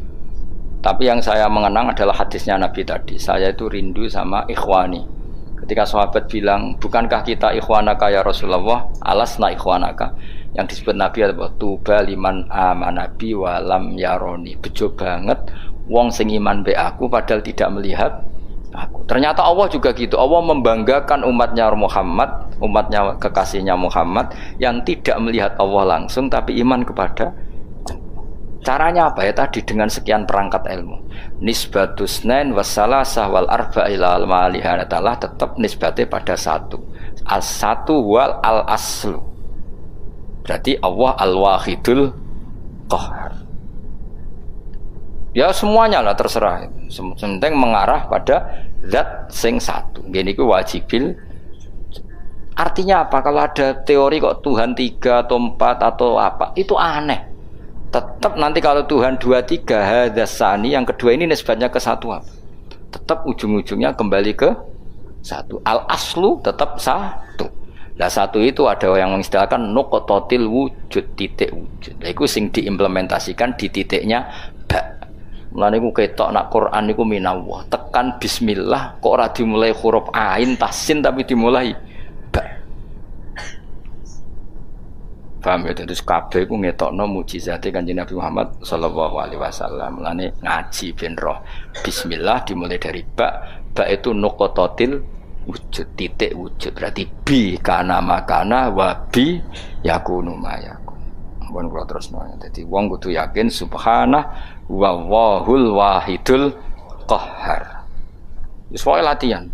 Tapi yang saya mengenang adalah hadisnya Nabi tadi. Saya itu rindu sama ikhwani. Ketika sahabat bilang, bukankah kita ikhwanaka ya Rasulullah? Alasna ikhwanaka. Yang disebut Nabi adalah tuba liman amanabi walam yaroni. Bejo banget wong sing iman be aku padahal tidak melihat aku. Ternyata Allah juga gitu. Allah membanggakan umatnya Muhammad, umatnya kekasihnya Muhammad yang tidak melihat Allah langsung tapi iman kepada. Caranya apa ya tadi dengan sekian perangkat ilmu. Nisbatus nain wassalasah wal arba ila al-malihanatallah tetap nisbatnya pada satu. As-satu wal al-aslu. Berarti Allah al-wahidul qahar. Ya semuanya lah terserah. Penting mengarah pada zat sing satu. Gini ku wajibil. Artinya apa? Kalau ada teori kok Tuhan 3 atau 4 atau apa, itu aneh. Tetap nanti kalau Tuhan 2, 3 hadasani yang kedua ini nisbatnya ke satu apa? Tetap ujung-ujungnya kembali ke satu. Al-aslu tetap satu. Nah satu itu ada yang mengistilahkan nuqtatil wujud, titik wujud. Nah itu sing diimplementasikan di titiknya ba. Mulane iku ketok nak Quran niku minallah. Tekan bismillah kok ora dimulai huruf ain tasin tapi dimulai ba. Paham ya, terus kabeh ku ngetokno mukjizate Kanjeng Nabi Muhammad sallallahu alaihi wasallam. Mulane ngaji ben roh. Bismillah dimulai dari ba. Ba itu nuqtatil wujud, titik wujud. Berarti bi kana makana wa bi yakunu mayakun. Mun kula terusno. Dadi wong kudu yakin subhanah wa wahul wahidul qahhar. Wis wae latihan.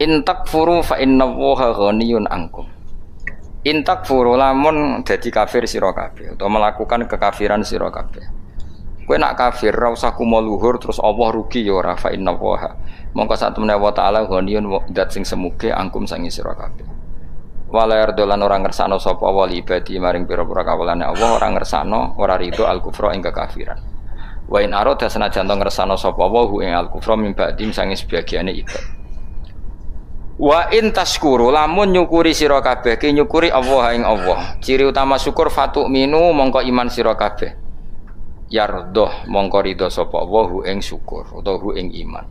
In takfuru fa innallaha ghaniyun ankum. Intak furu lamun dadi kafir sira kabeh atau melakukan kekafiran sira kabeh. Kowe nak kafir ora usah kumo luhur terus Allah rugi ya ora fa inna wa. Mongko sak temene wa taala ghaniyun dat sing semuge angkum sangi sira kabeh. Wala yardolan orang ngersano sapa wali ibadi maring pira-pira kawulane Allah ora ngersano ora rido al kufra ing kekafiran. Wa in arada senajan ngersano sapa wa ing al kufra min ba'di sangi sebagiane ibad. Wa in tashkuru lamun nyukuri sira kabeh ki nyukuri Allah ing Allah. Ciri utama syukur fatu minu mongko iman sira kabeh. Yardoh mongko ridho sapa Allah ing syukur utawa hu ing iman.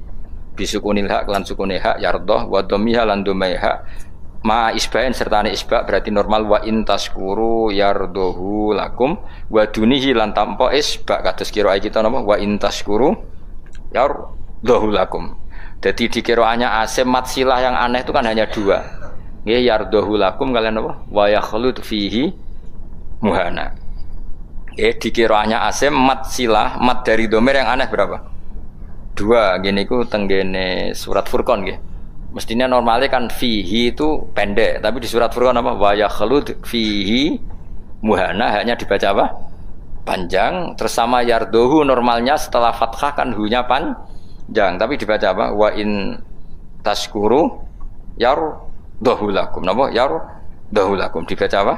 Bisukunil hak lan sukune hak yardoh wa dhammiha lan dhamai hak ma isbain sertane isba berarti normal wa in tashkuru yardohu lakum wa dunihi lan tanpa isba kados kira kita napa wa in tashkuru yardohu lakum. Jadi di kiroannya asim mat silah yang aneh itu kan hanya 2. Nggih yardahu lakum kalian apa? Wa yakhlud fihi muhana. Di kiroannya asim mat silah mat dari domir yang aneh berapa? 2. Gini ku tenggene surat Furqan nggih. Mestinya normalnya kan fihi itu pendek, tapi di surat Furqan apa? Wa yakhlud fihi muhana hanya dibaca apa? Panjang. Terus sama yardahu normalnya setelah fathah kan hu-nya panjang, tapi dibaca apa? Wa in tashkuru yardahu lakum. Napa? Yardahu lakum dibaca apa?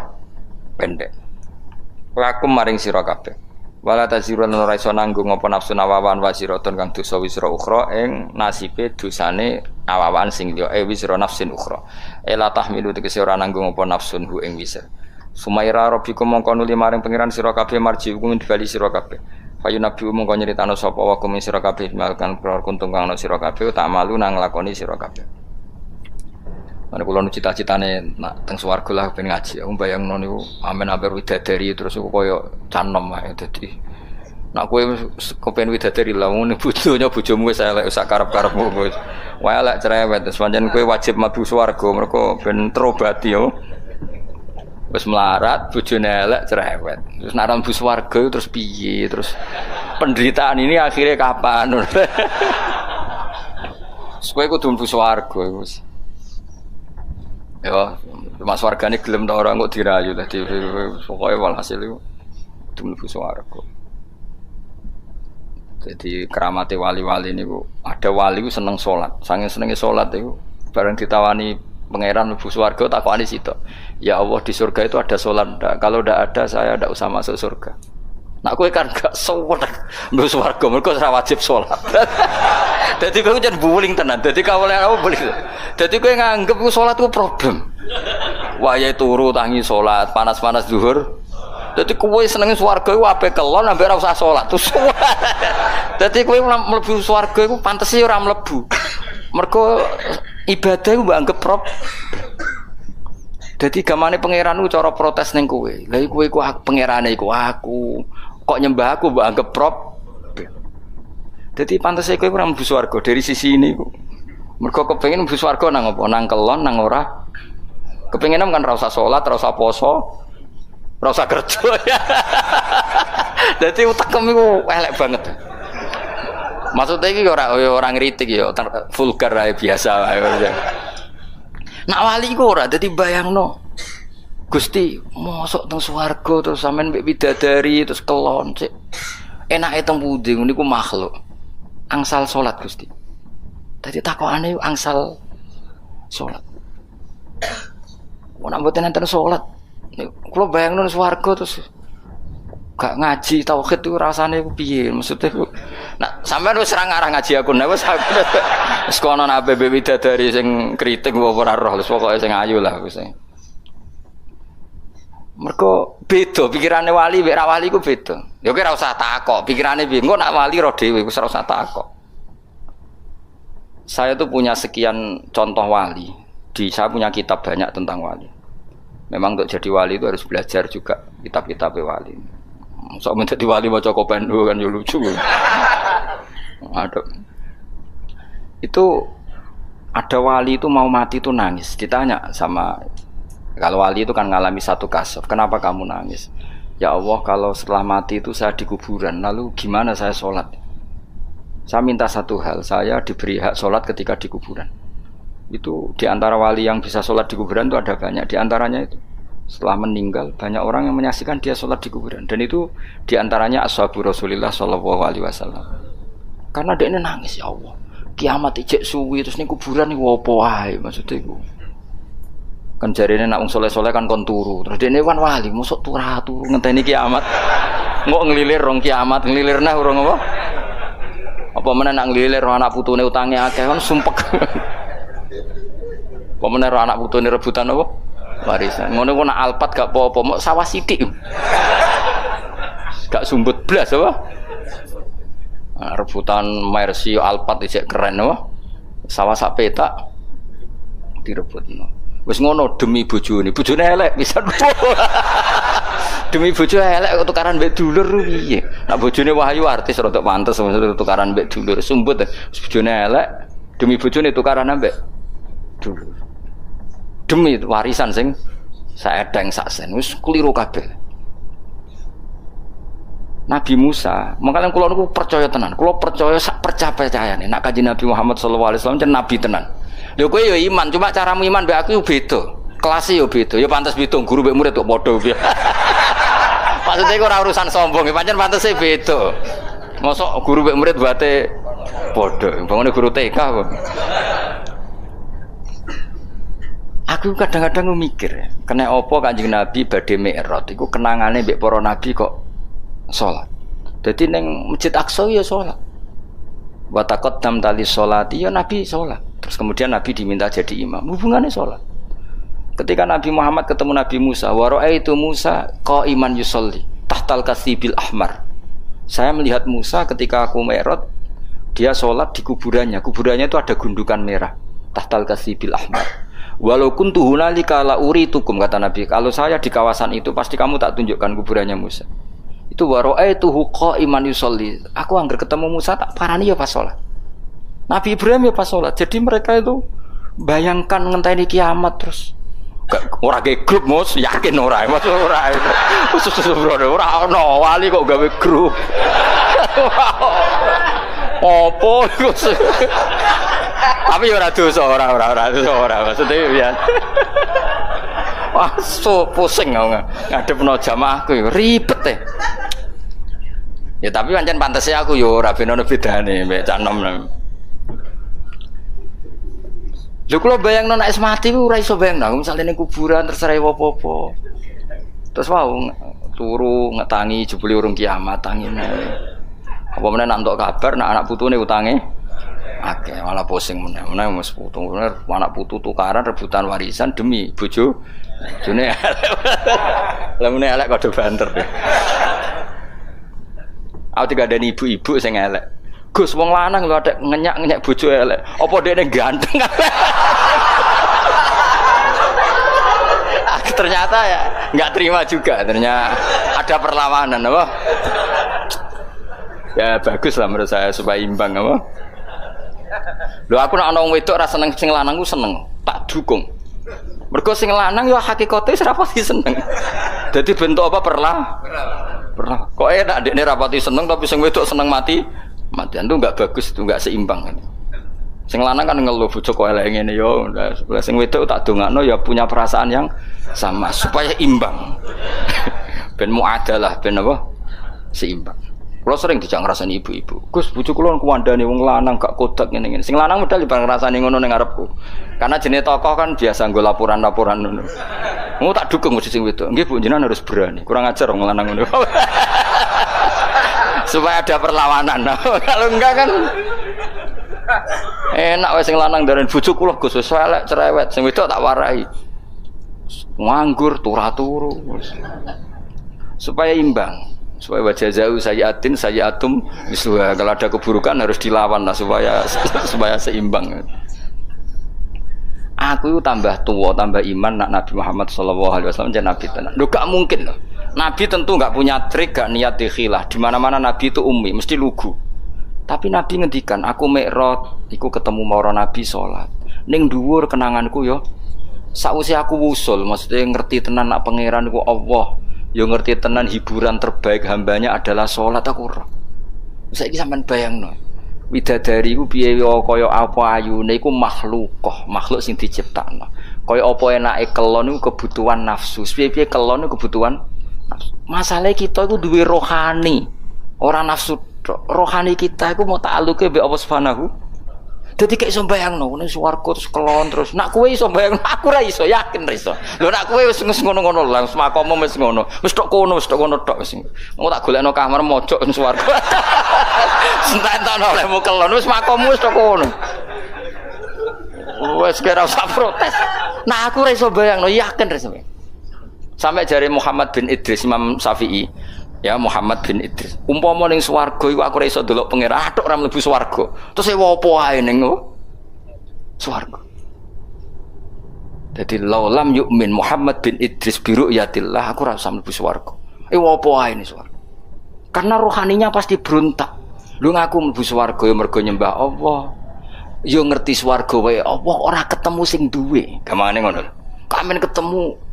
Pendek. Lakum maring sira kabeh. Wala tazirun ora iso nanggung apa nafsu awawan wasiratun kang dosa wisra ukhra ing nasibe dosane awawan sing liya wisra nafsin ukhra. Ela tahmilu tegese ora nanggung apa nafsun hu ing wisra. Sumaira rabbikum mongko nuli maring pangeran sira kabeh marji hukum dibali sira kabeh. Fayu nabi mongko nyeritano sapa wa kum sira kabeh malkan perkara kuntung kang ana sira kabeh tak malu nang nglakoni sira kabeh. Mana kula nu cita-citane nak teng swarga lah ben ngaji. Aku bayangno niku amen amper widadari terus kaya canom ae dadi. Nak kowe kepen widadari lah ngene bojomu wis elek sak karep-karepmu wis. Wae elek cerewet terus pancen kowe wajib mlebu swarga mergo ben terobati yo. Wis melarat bojone elek cerewet. Terus nak mlebu swarga terus piye? Terus penderitaan ini akhirnya kapan? Kowe kudu mlebu swarga wis. Ya, mas wargane gelem ta ora kok dirayu dadi pokoke walhasil iku kudu mlebu swarga. Jadi keramate wali-wali niku ada wali ku seneng salat. Saking senenge salat iku bareng ditawani pangeran mlebu swarga takokane sitok. Ya Allah di surga itu ada salat ndak? Kalau ndak ada saya ndak usah masuk surga. Nak kowe kan gak suwet mlebu swarga mergo ora wajib salat. Dadi kowe jan buling tenan. Dadi kawula apa buling. Dadi kowe nganggep ku salat ku problem. Wayahe turu tangi salat, panas-panas zuhur. Dadi kowe seneng swarga iku ape kelon ambe ora usah salat. Dadi kowe mlebu swarga iku pantese ora mlebu. Mergo ibadah iku mbok anggap dadi gamane pangeran ku cara protes ning kowe. Lah kowe iku pangerane iku aku. Kok nyembah aku mbok anggap Dadi pantese kowe ora mlebu swarga dari sisi ini ku. Mergo kepengin mlebu swarga nang apa? Nang kelon nang ora. Kepengin kan ora usah salat, ora usah poso, ora usah kerja. Dadi utekem iku elek banget. Maksudnya iki ora ngritik ya, vulgar ae biasa ae. Nak wali iku ora dadi bayangno. Gusti, mosok teng swarga terus sampean mbek bidadari terus kelon sik. Enake teng pundi niku makhluk. Angsal salat Gusti. Dadi takokane angsal salat. Ora mboten enten salat. Kula bayangno swarga terus gak ngaji tauhid itu rasane piye maksudnya nak sampean wis ora ngarah ngaji aku nek wis kono nang ABB widadari sing kritik ora roh wis pokoke sing ayu lah wis. Mergo beda pikirane wali mek ra wali ku beda. Ya kowe ora usah takok pikirane piye engko nak wali roh dhewe wis ora usah takok. Saya tuh punya sekian contoh wali. Saya punya kitab banyak tentang wali. Memang untuk jadi wali itu harus belajar juga kitab-kitab wali. Sok menjadi wali maca kopendo kan ya lucu. Ada. Itu ada wali itu mau mati itu nangis. Ditanya sama kalau wali itu kan ngalami satu kasus. Kenapa kamu nangis? Ya Allah, kalau setelah mati itu saya di kuburan. Lalu gimana saya sholat? Saya minta satu hal, saya diberi hak sholat ketika di kuburan. Itu di antara wali yang bisa sholat di kuburan itu ada banyak. Di antaranya itu setelah meninggal banyak orang yang menyaksikan dia sholat di kuburan. Dan itu di antaranya ashabu Rasulillah sallallahu alaihi wasallam. Karena dia ini nangis, ya Allah. Kiamat ijek suwi terus ning kuburan iki opo wae maksudnya iku. Kan jarene nek wong saleh-saleh kan kon turu. Terus dene kan wali mosok turu ngenteni kiamat. Engko nglilir rong kiamat, nglilirna urung apa? Apa meneh nak nglilir anak putune utange akeh kan sumpek. Apa meneh anak putune rebutan apa? Warisan. Ngono ku nak alpat gak apa-apa, mok sawah sithik. Gak sumbut blas apa? Nah, rebutan Mercy alpat isih keren apa? Sawah sak petak direbutno. Wis ngono demi bojone elek pisan. Demi bojo elek tukaran mbek dulur piye? Nek bojone wahyu artis rada pantes maksud tukaran mbek dulur sumbut. Bojone elek demi bojone tukaran mbek dulur. Demi warisan sing saedeng sak sen wis kliru kabeh. Nabi Musa, makanya kula niku percaya tenan. Kula percaya sak percayane nek Kanjeng Nabi Muhammad sallallahu alaihi wasallam jan nabi tenan. Lho kowe ya iman, cuma caramu iman mbek aku yo beda. Kelas yo beda. Ya pantes beda guru mbek murid kok padha piye. Maksudnya iku ora urusan sombong, pancen pantese beda. Mosok guru mbek murid bate padha. Bangane guru TK kok. Aku kadang-kadang mikir, kena apa Kanjeng Nabi badhe mi'raj iku kenangane mbek para nabi kok salat. Dadi ning Masjid Aqsa ya salat. Wa taqaddam tali sholati ya Nabi salat. Terus kemudian Nabi diminta jadi imam. Hubungannya salat. Ketika Nabi Muhammad ketemu Nabi Musa, wa ra'aitu Musa qa'iman yusolli tahtal kasibil ahmar. Saya melihat Musa ketika aku Mi'raj, dia sholat di kuburannya. Kuburannya itu ada gundukan merah. Tahtal kasibil ahmar. Walau kuntu hunalika la uritukum, kata Nabi. Kalau saya di kawasan itu pasti kamu tak tunjukkan kuburannya Musa. Itu wa ra'aituhu qa'iman yusolli. Aku anggar ketemu Musa tak parani ya pas sholat. Nabi Ibrahim ya pas sholat. Jadi mereka itu bayangkan ngenteni kiamat terus. Ora ge grup Mus, yakin ora, Mas ora. Ora ono wali kok gawe grup. Opo iku? Tapi ya ora dosa, ora dosa ora. Maksudnya ya. Wah, so pusing ngadepno jamaahku ribet e. Ya tapi pancen pantese aku yo ora ben ono bedane mek cak nom. Lho kula bayangno nek mati ku ora iso bayangno, misale ning kuburan terus ora apa-apa. Terus wau turu ngetangi jebule urung kiamat tangine. Apa meneh nak entuk kabar nak anak putune utange akeh malah pusing meneh. Meneh wis putu, anak putu tukaran rebutan warisan demi bojo. Bojone lha meneh elek kode banter. Aku tiga ada ibu-ibu sing elek. Gus wong lanang lho adek ngenyak-ngenyak bojo elek. Apa dekne ganteng? Ternyata ya enggak terima juga. Ternyata ada perlawanan apa? Ya bagus lah menurut saya supaya imbang apa? Lho aku nek ana wong wedok ra seneng sing lanang ku seneng, tak dukung. Mergo sing lanang yo hakikate wis ra pati seneng. Dadi bentuk apa perlah. Kok enak dekne ra pati seneng tapi sing wedok seneng mati. Matian itu enggak bagus, itu enggak seimbang. Sing lanang kan ngeluh bojo kok elek ngene yo, sing wedok tak dongakno ya punya perasaan yang sama supaya imbang. Ben muadalah, ben apa? Seimbang. Kula sering dijak ngrasani ibu-ibu. Gus, bojo kula kuwandane wong lanang gak kodak ngene-ngene. Sing lanang medal bareng ngrasani ngono ning ngarepku. Karena jenenge tokoh kan biasa nggo laporan-laporan ngono. Mau tak dukung mesti sing wedok. Nggih Bu, jenengan harus berani. Kurang ajar wong lanang ngono. Supaya ada perlawanan. Kalau enggak kan enak wis sing lanang ndaren bojo kula Gus wis elek cerewet, sing wedok tak warai. Nganggur turu. Supaya imbang. Supaya wajazau sayyatum misluha. Kalau ada keburukan harus dilawan lah supaya seimbang. Aku itu tambah tua, tambah iman nak Nabi Muhammad SAW jadi Nabi tenan. Loh gak mungkin loh. Nabi tentu gak punya trik, gak niat dikhilah. Di mana-mana Nabi itu ummi, mesti lugu. Tapi Nabi ngendikan, aku Mi'raj, iku ketemu mara Nabi sholat. Ning dhuwur kenanganku yo. Sakwise aku wusul, maksudnya ngerti tenan nak pangeran iku Allah. Yo ngerti tenan hiburan terbaik hambanya adalah sholat aku ora. Saiki sampean bayangno. Widadari ku piye kaya apa ayune iku makhluk sing diciptakno. Kaya apa enake kelon iku kebutuhan nafsu. Piye-piye kelon iku kebutuhan nafsu. Masalah kita iku duwe rohani, ora nafsu. Rohani kita iku mau ta'alluke mbek Allah Subhanahu. Dadi kek iso bayangno ning swarga terus kelon terus. Nak kowe iso bayangno, aku ra iso, yakin ra iso. Lho nak kowe wis ngono-ngono lah, makomo wis ngono. Wis tok kono tok wis. Mau tak golekno kamar mojok ning swarga. Sentak-entakno olehmu kelon wis makomu wis tok kono. Wis kira usah protes. Nah aku ra iso bayangno, yakin ra iso. Sampai jare Muhammad bin Idris Imam Syafi'i. Ya Muhammad bin Idris. Umpama ning swarga iku aku ora iso delok pangeran, atok ora mlebu swarga. Terus ewo apa wae ning swarga. Dadi laulam yu'min Muhammad bin Idris bi ru'yatillah, aku ora usah mlebu swarga. Ewo apa wae ning swarga. Karena rohaninya pasti berontak. Lu ngaku mlebu swarga ya mergo nyembah Allah. Ya ngerti swarga wae Allah ora ketemu sing duwe. Gamane ngono. Kamen ketemu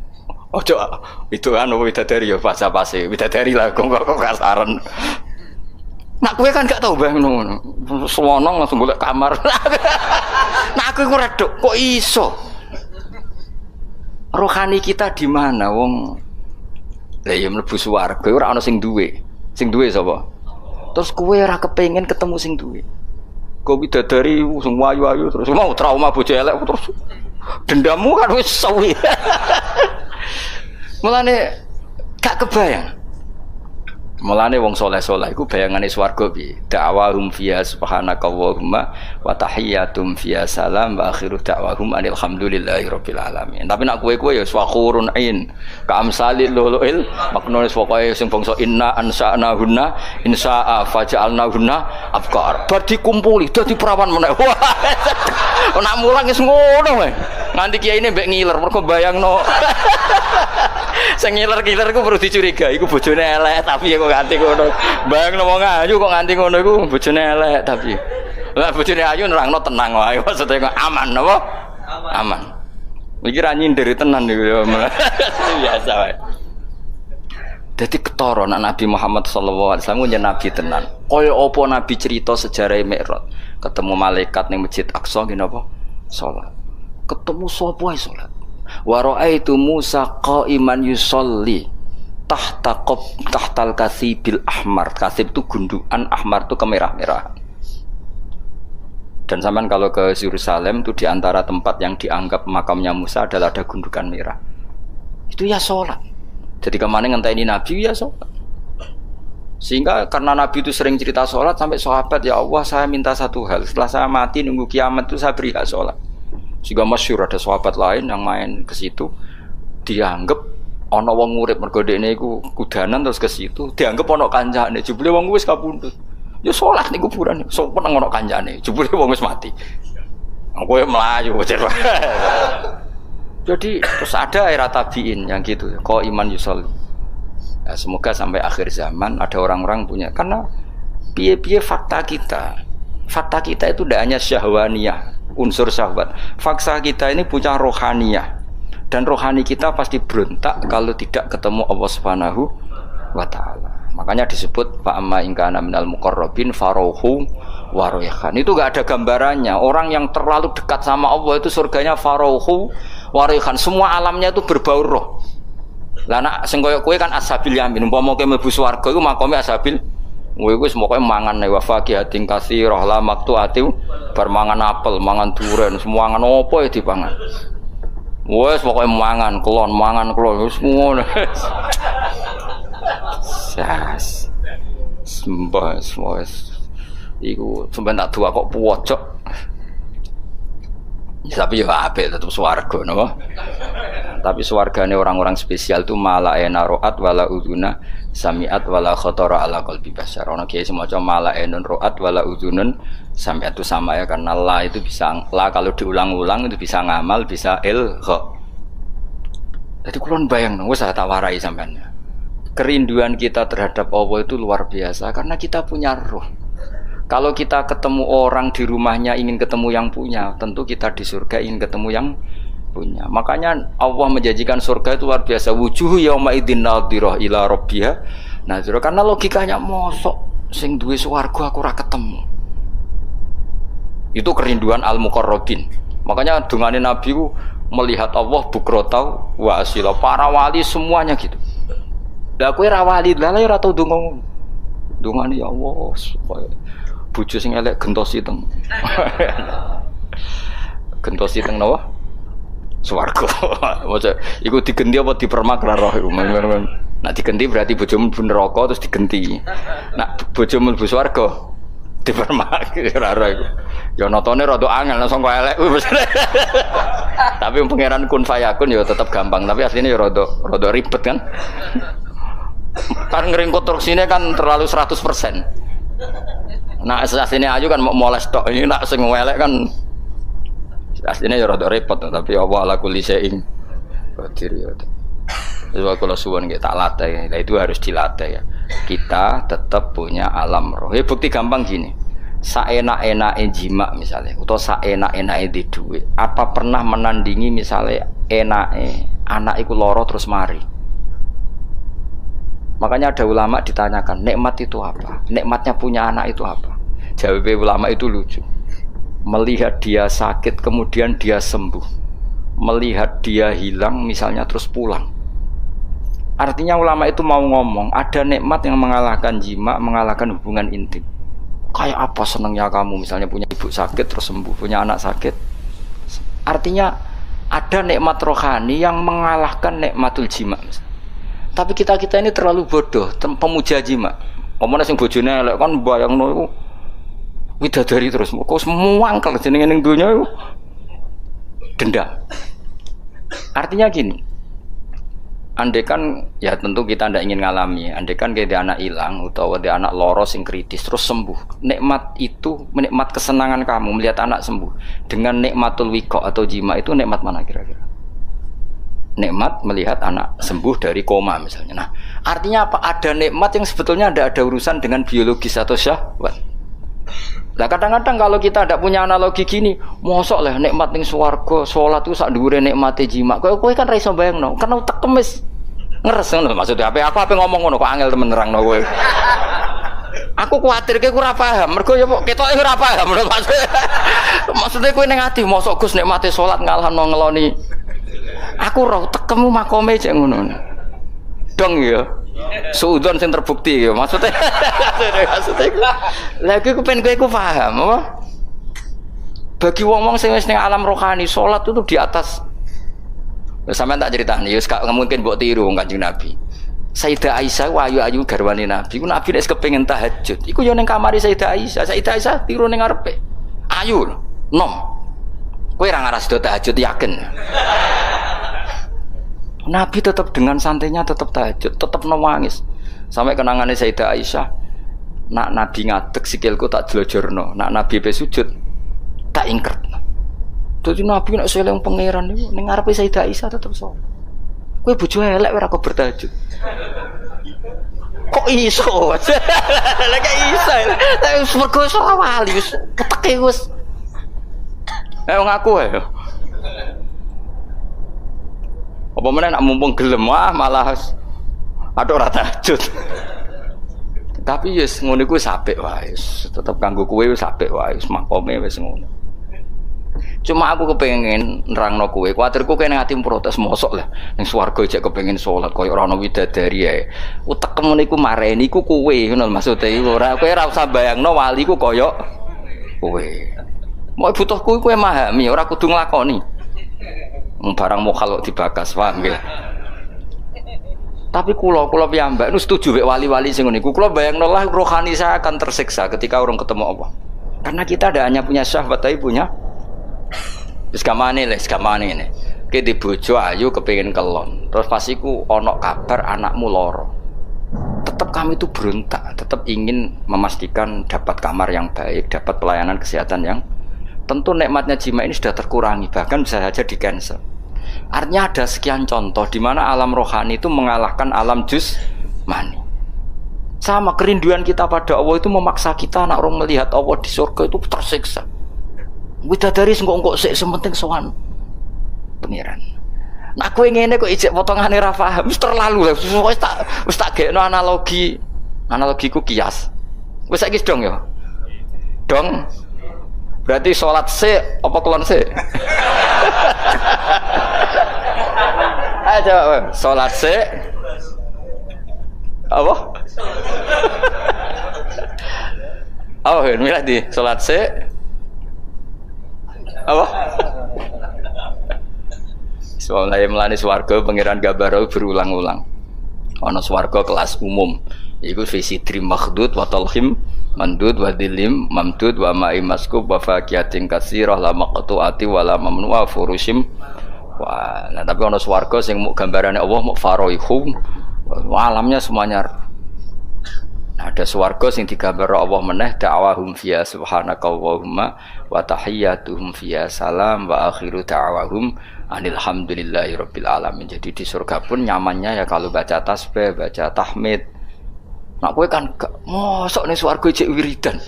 ojo itu kan widadari ya pas-pase widadari lah kok kasaran. Nak kowe kan gak tau bang ngono. Selonong langsung golek kamar. Nah aku iku redok kok iso. Rohani kita di mana wong? Lah ya mlebu swarga ora ana sing duwe. Sing duwe sapa? Terus kowe ora kepengin ketemu sing duwe. Kok widadari sing wayu-wayu terus mau trauma bojo elek terus dendammu kan wis suwi. Mulane gak kebayang. Mulane wong saleh-saleh iku bayangane swarga piye? Da'wahum fiha subhanakallahumma wa tahiyyatum fiha salam wa akhiru da'wahum alhamdulillahirabbil alamin. Tapi nek kowe ya swakhurun ain, ka amsalil luluil maknane pokoke sing bangsa inna ansa'nahunna insa'a faja'alnahunna abkar. Bar dikumpuli dadi perawan meneh. Wah. Nek mulang wis ngono wae. Nganti kiyaine mbek ngiler mergo bayangno. Sing ngiler-ngiler ku perlu dicurigai iku bojone elek tapi ya kok nganti ngono. Bayangno wong ayu kok nganti ngono iku bojone elek tapi. Lah bojone ayu nerangno tenang wae maksude kok aman apa? Aman. Iki ra nyindir tenan niku ya. Biasa wae. Dadi ketara nek Nabi Muhammad sallallahu alaihi wasallam nyen nabi tenan. Kaya apa nabi cerita sejarah Mi'raj, ketemu malaikat ning Masjid Aqsa ngene apa? Salat. Ketemu sapa ae salat. Wa ra'aitu Musa qa'iman yusolli tahtal kasibil ahmar. Kasib itu gundukan, ahmar itu kemerah-merahan. Dan sampean kalau ke Yerusalem itu di antara tempat yang dianggap makamnya Musa adalah ada gundukan merah. Itu ya sholat. Jadi kemana ngenteni Nabi ya sholat. Sehingga karena Nabi itu sering cerita sholat sampai sahabat, ya Allah saya minta satu hal, setelah saya mati nunggu kiamat itu saya beri hak sholat. Juga masyhur ada sahabat lain yang main ke situ dianggap ana wong urip mergo dekne iku kudanan terus ke situ dianggap ana kancane jebule wong wis kapundhut ya salat ning kuburan sopan ana kancane jebule wong wis mati kowe mlayu jadi terus ada era tabiin yang gitu kok iman yusol ya, semoga sampai akhir zaman ada orang-orang punya karena piye-piye fakta kita itu tidak hanya syahwaniyah unsur syahwat. Fakta kita ini punya rohaniyah. Dan rohani kita pasti berontak kalau tidak ketemu Allah Subhanahu wa taala. Makanya disebut fa amma in kana minal muqarrabin farauhu wa rayhan. Itu enggak ada gambarannya. Orang yang terlalu dekat sama Allah itu surganya farauhu wa rayhan. Semua alamnya itu berbau roh. Lah nek sing koyo kowe kan ashabil yamin. Umpama kowe mlebu swarga iku makome ashabil kowe wis pokoke mangan wa faqihatin katsirah la maqtu'atiu bar mangan apel, mangan duren, semua mangan opo ya dipangan. Wes pokoke mangan kelon wis ngono. Sas. Sembah wis. Iku sampeyan tak dua kok puwocok. Tapi ya apik tetep swarga napa. Tapi swargane orang-orang spesial itu mala ena roat wala uduna samiat wala khotara ala qalbi bashar. Ono kiai semacam mala enun roat wala udunun samiat itu sama ya karena la itu bisa la kalau diulang-ulang itu bisa ngamal bisa ilgha. Jadi kulon bayang wis tak warai sampean. Kerinduan kita terhadap Allah itu luar biasa karena kita punya roh. Kalau kita ketemu orang di rumahnya ingin ketemu yang punya, tentu kita di surga ingin ketemu yang punya. Makanya Allah menjanjikan surga itu luar biasa. Wujuh yauma idzin nadhirah ila rabbiha. Nadhirah karena logikanya mosok sing duwe swarga aku ora ketemu. Itu kerinduan al-muqarrabin. Makanya dungane Nabi ku melihat Allah bukrotau wa asila. Para wali semuanya gitu. Lah kowe ra wali, lah ya ora tau ndonga. Dungane ya Allah supaya bojo sing elek gentos iteng. Gentos iteng napa? Swarga. Maca iku digenti apa dipermak ra roh iku. Nek digenti berarti bojomu mlebu neraka terus digenti. Nek bojomu mlebu swarga dipermak ra roh iku. Ya notone rada angel langsung kok elek. Tapi pangeran kun fayakun ya tetep gampang, tapi asline ya rada ribet kan. Kan ngering konstruksine kan terlalu 100%. Nah, asline ayu kan moles tok. Ini nak sing welek kan asline ya rada repot tapi Allah ala kulli syai'in qadir ya. Sebab kalau suwon nggih tak latih. Nah, itu harus dilatih ya. Kita tetap punya alam roh. Ya bukti gampang gini. Saenak-enake jima misalnya atau saenak-enake di duit. Apa pernah menandingi misalnya enake anak iku lara terus mari? Makanya ada ulama ditanyakan, nikmat itu apa? Nikmatnya punya anak itu apa? Jawab ulama itu lucu. Melihat dia sakit kemudian dia sembuh. Melihat dia hilang misalnya terus pulang. Artinya ulama itu mau ngomong, ada nikmat yang mengalahkan jima, mengalahkan hubungan intim. Kayak apa senangnya kamu misalnya punya ibu sakit terus sembuh, punya anak sakit. Artinya ada nikmat rohani yang mengalahkan nikmatul jima. Tapi kita ini terlalu bodoh, pemuja jima. Omongnya sing bojone elek kan bayangno iku widadari terus. Kok semua angkel jenenge ning donya iku dendam. Artinya gini. Andai kan ya tentu kita tidak ingin ngalami. Andai kan kayak dia anak hilang atau dia anak loro sing kritis terus sembuh. Nikmat itu, nikmat kesenangan kamu melihat anak sembuh dengan nikmatul wiko atau jima itu nikmat mana kira-kira? Nikmat melihat anak sembuh dari koma misalnya. Nah, artinya apa? Ada nikmat yang sebetulnya ada urusan dengan biologis atau syahwat. Nah kadang-kadang kalau kita tidak punya analogi gini, mosok lah nikmat ning swarga, salat itu sak dhuwure nikmate jima. Kowe kan ra iso bayangno, karena utek kemis ngeres ngono maksudnya apa ngomong ngono kok angel temen nerangno kowe. Aku kuwatir kowe ora paham, mergo ya ketoke ora paham maksudnya kowe ning ati mosok Gus nikmate salat ngalahno ngeloni. Aku ora tekemu makome cek ngono. Dong ya. Suudon sing terbukti ya maksudnya. Lagi aku pengen kowe paham apa? Bagi wong-wong sing wis ning alam rohani, salat itu di atas. Sampeyan tak critani, ya gak mungkin mbok tiru wong Kanjeng Nabi. Sayyidah Aisyah ayu-ayu garwane Nabi. Ku Nabi nek kepengin tahajud, iku yo ning kamare Sayyidah Aisyah. Sayyidah Aisyah tiru ning ngarepe. Ayu, nom. Kowe ora ngaras do tahajud yakin. Nabi tetap dengan santainya tetap tahajud, tetap nangis. Sampai kenangannya Sayyidah Aisyah, nak Nabi ngadeg sikilku tak jelojorno, nak Nabi pe sujud tak ingkert. Dadi Nabi nek seleng pangeran niku ning ngarepe Sayyidah Aisyah tetep salat. Kowe bojo elek ora kok bertahajud. Kok iso? Lah kok iso? Wis mergo iso awali wis keteke wis. Ayo ngaku ae. Apa meneh nak mumpung gelem malah ada ora tahajud. Tapi yes ngono iku apik wae. Tetep kanggo kowe wis apik wae, wis makome wis ngono. Cuma aku kepengin nerangno kowe, kuwatirku kowe ning ati protes mosok lah. Ning swarga jek kepengin salat koyo ora ana widadari ae. Utekmu niku mareni iku kowe ngono maksude iku ora kowe ora usah bayangno wali ku koyo kowe. Mau butuhku kowe memahami, ora kudu nglakoni. Barang mokal dibakas, paham nggih. Tapi kula piyambak nu setuju mek wali-wali sing ngene iku. Kula bayangno lah rohani saya akan tersiksa ketika orang ketemu Allah. Karena kita tidak hanya punya syahwat tapi punya wis gamane ngene. Ki di bojo ayu kepengin kelon. Terus pas iku ana kabar anakmu lara. Tetap kami itu berontak, tetap ingin memastikan dapat kamar yang baik, dapat pelayanan kesehatan yang tentu nikmatnya jima ini sudah terkurangi, bahkan bisa saja di-cancel. Artinya ada sekian contoh di mana alam rohani itu mengalahkan alam jusmani. Sama kerinduan kita pada Allah itu memaksa kita nak orang melihat Allah di surga itu tersiksa. Widadari engko sik sementing sowan pengiran. Nah kowe ngene kok ijek potongane ra paham, wis terlalu lah. Wis tak gekno analogiku kias. Wis saiki dong ya. Dong. Berarti sholat se, apa kelon se? Ayo coba, sholat se, apa? Oh, milih di sholat se, apa? Soalnya melani swarga pangeran Gabaro berulang-ulang. Ono swarga kelas umum, itu visi trim makhdud wa talhim mandud wa dilim mamdud wa ma'i maskub wa faqiyatin katsirah la maqtu'ati wa la mamnu'a furushim. Wah, nah tapi ana swarga sing muk gambarane Allah muk faraihum, alamnya semuanya. Nah, ada swarga sing digambar Allah meneh da'wahum fiya subhanakallahumma wa tahiyyatuhum fiya salam wa akhiru da'wahum alhamdulillahirabbil alamin. Jadi di surga pun nyamannya ya kalau baca tasbih, baca tahmid. Nak kowe kan mosok ning swarga cek wiridan.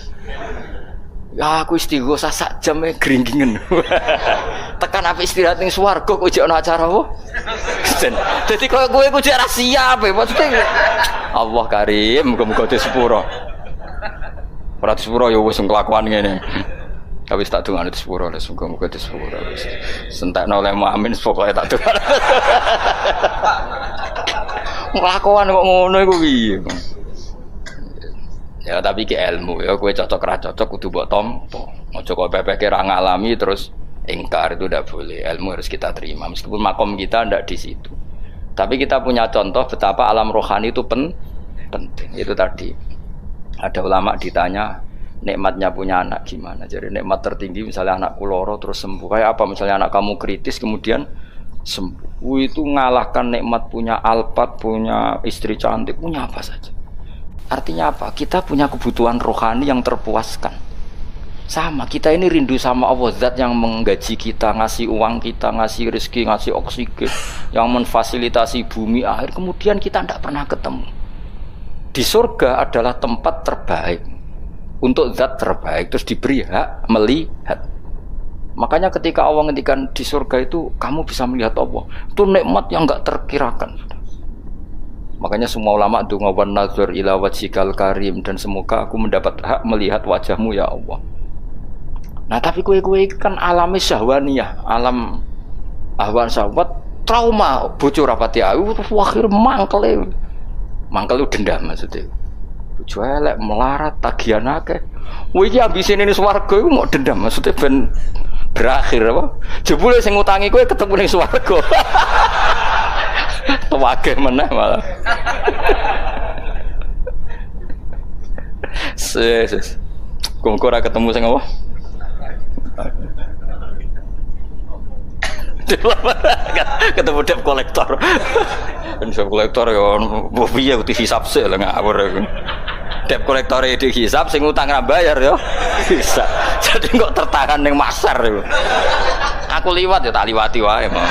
Ya aku istighosa sak jam gringgingen. Tekan apa istirahat ning swarga kok jek ana acara apa? Dadi kowe ku jek ra siap maksudnya. Allah Karim, muga-muga disepuro. Ora disepuro ya wis kelakuan ngene. Tapi tak dongane disepuro, muga-muga disepuro. Sentakno oleh amin pokoke tak dongane. Kelakuan kok ngono iku piye? Ya tapi ki ilmu ya kowe cocok ra cocok kudu mbok tampa. Aja kok pepeke ra ngalami terus ingkar, itu tidak boleh. Ilmu harus kita terima meskipun makom kita ndak di situ. Tapi kita punya contoh betapa alam rohani itu penting. Itu tadi ada ulama ditanya nikmatnya punya anak gimana. Jadi nikmat tertinggi misalnya anakku loro terus sembuh. Kayak apa misalnya anak kamu kritis kemudian sembuh. Itu ngalahkan nikmat punya Alphard, punya istri cantik, punya apa saja. Artinya apa? Kita punya kebutuhan rohani yang terpuaskan. Sama, kita ini rindu sama Allah, zat yang menggaji kita, ngasih uang kita, ngasih rezeki, ngasih oksigen, yang memfasilitasi bumi air, kemudian kita tidak pernah ketemu. Di surga adalah tempat terbaik untuk zat terbaik, terus diberi hak melihat. Makanya ketika Allah ngendikan di surga itu kamu bisa melihat Allah, itu nikmat yang enggak terkirakan. Makanya semua ulama donga wan nazar ila wajhikal karim, dan semoga aku mendapat hak melihat wajahmu ya Allah. Nah tapi kue kan alami syahwaniyah, alam ahwan syahwat, trauma bojo rapati ayu, akhir mangkel dendam maksudnya. Bojo elek melarat tagihan akeh. Kowe iki ambisine ning swarga iku mau dendam maksudnya ben berakhir apa? Jebule sing ngutangi kowe ketemu ning swarga. Tuwake meneh malah. Ses. Kok ora ketemu sing apa? Ketemu debt kolektor. Debt kolektor ya piye kudu hisab sik lho ngawur iku. Debt kolektor e dihisab sing utang ra bayar ya bisa. Jadi kok tertahan ning masar iku. Aku liwat ya tak liwati wae mau.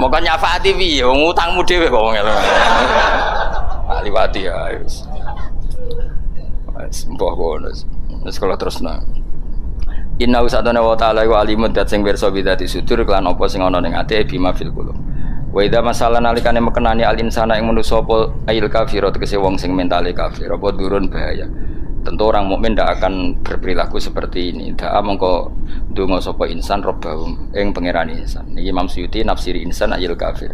Moga nyafaati piye wong utangmu dhewe kok wong ngono. Tak liwati ya wis. Wis mbah ngono. Wis kala terusna. Inna usadana wa ta'ala wa alimun dat sing pirsa bidati sudur kelan apa sing ana ning ati bima fil qulub. Wa idza masalan nalikane mekenani al insana ing manusa apa ail kafir tegese wong sing mentale kafir apa durun bahaya. Tentu orang mukmin ndak akan berperilaku seperti ini. Ndak mongko ndonga sapa insan robbahum ing pangeran insan. Niki Imam Suyuti nafsiri insan ail kafir.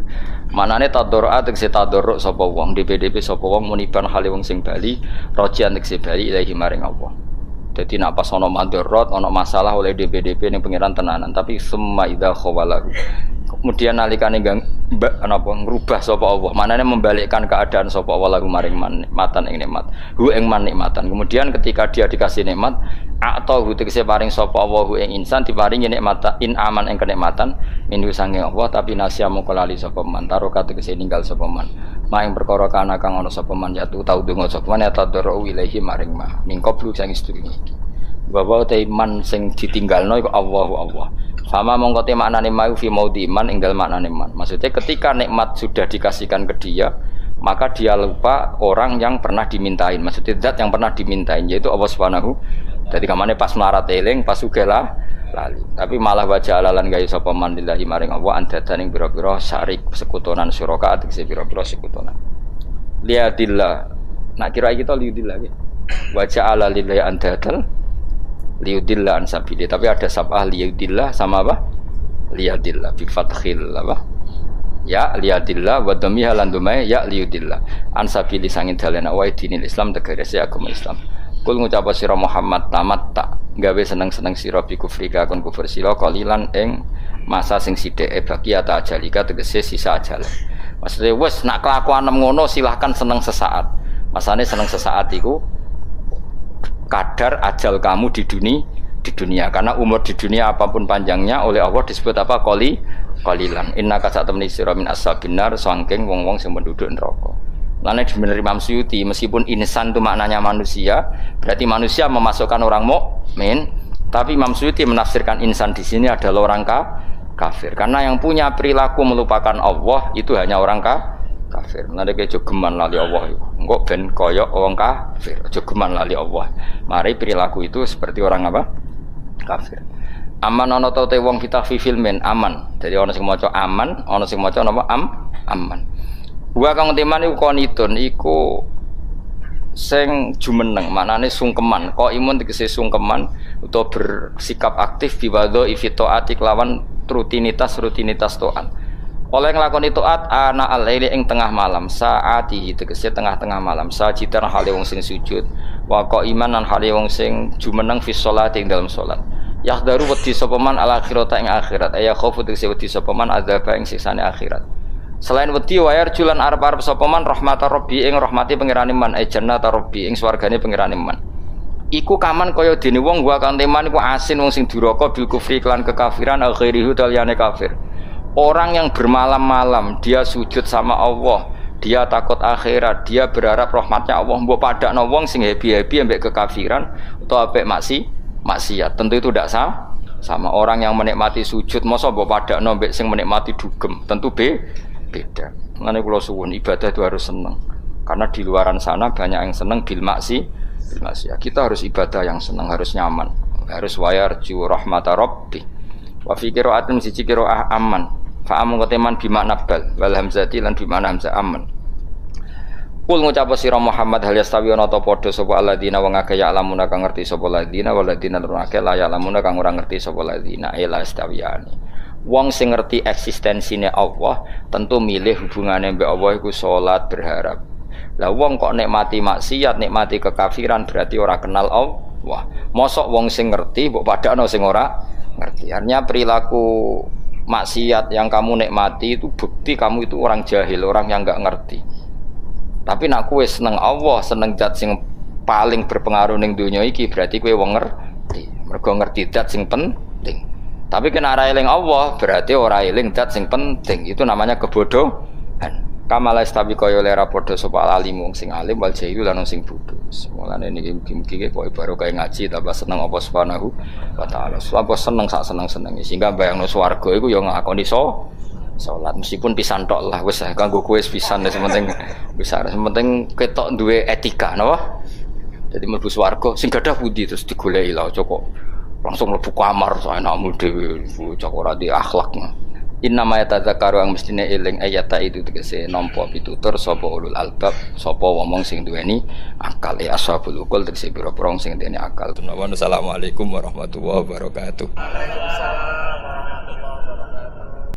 Manane tadarru'a tegese tadarru' sapa wong DPDP sapa wong muniban hale wong sing bali rojian tegese bali ilahi maring Allah. Jadi nak pas ono madorot, ono masalah oleh DPDP yang pengiran tenanan, tapi semua idza khawalahu. Kemudian nalikane napa ngrubah sapa Allah, manane membalikkan keadaan sapa Allah lagu maring nikmatan ing nikmat. Hu ing nikmatan. Kemudian ketika dia dikasih nikmat, atau hu tegese paring sapa Allah hu ing insan diparingi nikmatan in aman ing kenikmatan minhu sange Allah tapi nasya moko lali sapa man taro tegese ninggal sapa man. Maing perkara kana kang ana sapa man yatu tau donga sapa man ya tadarru ilaihi maring ma mingkop lu sing sedurunge iki bahwa te iman sing ditinggalno iku Allah sama mongko te maknane mau fi maudi iman ing dalem maknane man maksudnya ketika nikmat sudah dikasihkan ke dia maka dia lupa orang yang pernah dimintain maksudnya zat yang pernah dimintain yaitu Allah Subhanahu. Jadi kamane pas melarat eling pas sugela lali tapi malah wajah alalan gawe sapa man lillahi maring Allah andatan ing pira-pira syarik sekutonan suraka tegese pira-pira sekutonan liadillah nak kira kita liudillah ya wajah ala lillahi andatan liudillah ansabili tapi ada sabah liudillah sama apa liadillah bi fathil apa ya liadillah wa dhammiha lan dumai ya liudillah ansabili sangin dalena wa dinil Islam tegese agama Islam. Kul ngucap sira Muhammad tamat tak gawe seneng-seneng sira bi kufrika kon kufur sira qalilan ing masa sing sithike baqiata ajalika tegese sisa ajal. Maksudnya wis nak kelakuan ngono silahkan seneng sesaat. Masane seneng sesaat iku kadar ajal kamu di dunia karena umur di dunia apapun panjangnya oleh Allah disebut apa qalilan. Innaka satamni sira min ashabin nar saking wong-wong sing penduduk neraka. Lainnya sebenarnya Imam Suyuti meskipun insan itu maknanya manusia, berarti manusia memasukkan orang mukmin, tapi Imam Suyuti menafsirkan insan di sini adalah orang kafir. Karena yang punya perilaku melupakan Allah itu hanya orang kafir. Nanti kayak jogeman lali Allah, enggak ben koyok orang kafir, jogeman lali Allah. Mari perilaku itu seperti orang apa? Kafir. Aman ono tau te wong kita fi filmen aman. Jadi ono sing maca aman, ono sing maca napa aman. Wa kang teman iku konitun iku sing jumeneng maknane sungkeman kok imun tegese sungkeman utawa bersikap aktif biwadho ifitoati kelawan rutinitas taat oleh nglakoni taat ana al-laili ing tengah malam saati tegese tengah-tengah malam sajidan hale wong sing sujud wa qaiman lan hale wong sing jumeneng fi sholati ing dalam salat Yakhdaru wedi sapa man al akhirata ing akhirat. Ya khaufu tegese wedi sapa man adzab ing siksane akhirat. Selain wedi wayar julan arep-arep sapa man rahmatar rabbi ing rahmati pangerane man jannata rabbi ing swargane pangerane man. Iku kaman kaya dene wong wa kang teman iku asin wong sing duraka bil kufri lan kekafiran akhirihu taliyane kafir. Orang yang bermalam-malam dia sujud sama Allah, dia takut akhirat, dia berharap rahmatnya Allah. Mbok padakno wong sing happy-happy ambek kekafiran utawa ambek maksiat. Tentu itu tidak sama orang yang menikmati sujud masa mbok padakno ambek sing menikmati dugem. Tentu beda. Mengenai kula suwun ibadah itu harus senang. Karena di luaran sana banyak yang senang bil maksiat. Kita harus ibadah yang senang, harus nyaman, harus wayarju rahmata rabbi. Wa fi qira'atin siji qira'ah aman. Fa amun koteman bimakna bal wal hamzati lan bimakna hamzah aman. Kul ngucap sira Muhammad hal yastawi ana ta padha sapa alladzina wong akeh ya alamuna kang ngerti sapa alladzina waladina lan akeh la ya alamuna kang ora ngerti sapa alladzina ila istawiyani. Wong sing ngerti eksistensine Allah tentu milih hubungane mbek Allah iku salat berharap. Lah wong kok nikmati maksiat, nikmati kekafiran berarti ora kenal Allah. Mosok wong sing ngerti mbok padakno sing ora ngerti. Artinya perilaku maksiat yang kamu nikmati itu bukti kamu itu orang jahil, orang yang enggak ngerti. Tapi nak kowe seneng Allah, seneng zat sing paling berpengaruh ning donya iki berarti kowe wong ngerti. Mergo ngerti zat sing penting. Tapi kena ora eling Allah berarti ora eling zat sing penting. Itu namanya kebodohan. Kamala istabi kaya lera padha sapa alim wong sing alim wal jahil lan sing bodoh. Mulane niki mugi-mugi kowe baru kaya ngaji tambah seneng apa subhanahu wa taala. Apa seneng sak seneng-senenge sehingga bayangno swarga iku ya ngakoni salat meskipun pisan tok lah wis kanggo kowe pisan wis penting besar penting ketok duwe etika napa. Jadi mlebu swarga sing gadah pundi terus digoleki lho cocok. Langsung mlebu kamar sak enakmu dhewe cocok ora di akhlak. Inna ma yatadzakaru ang mestine eling ayata itu tegese nampa pitutur sapa ulul albab sapa wong sing duweni akal ya ashabul uqul tegese pira-pira sing duweni akal. Assalamualaikum warahmatullahi wabarakatuh.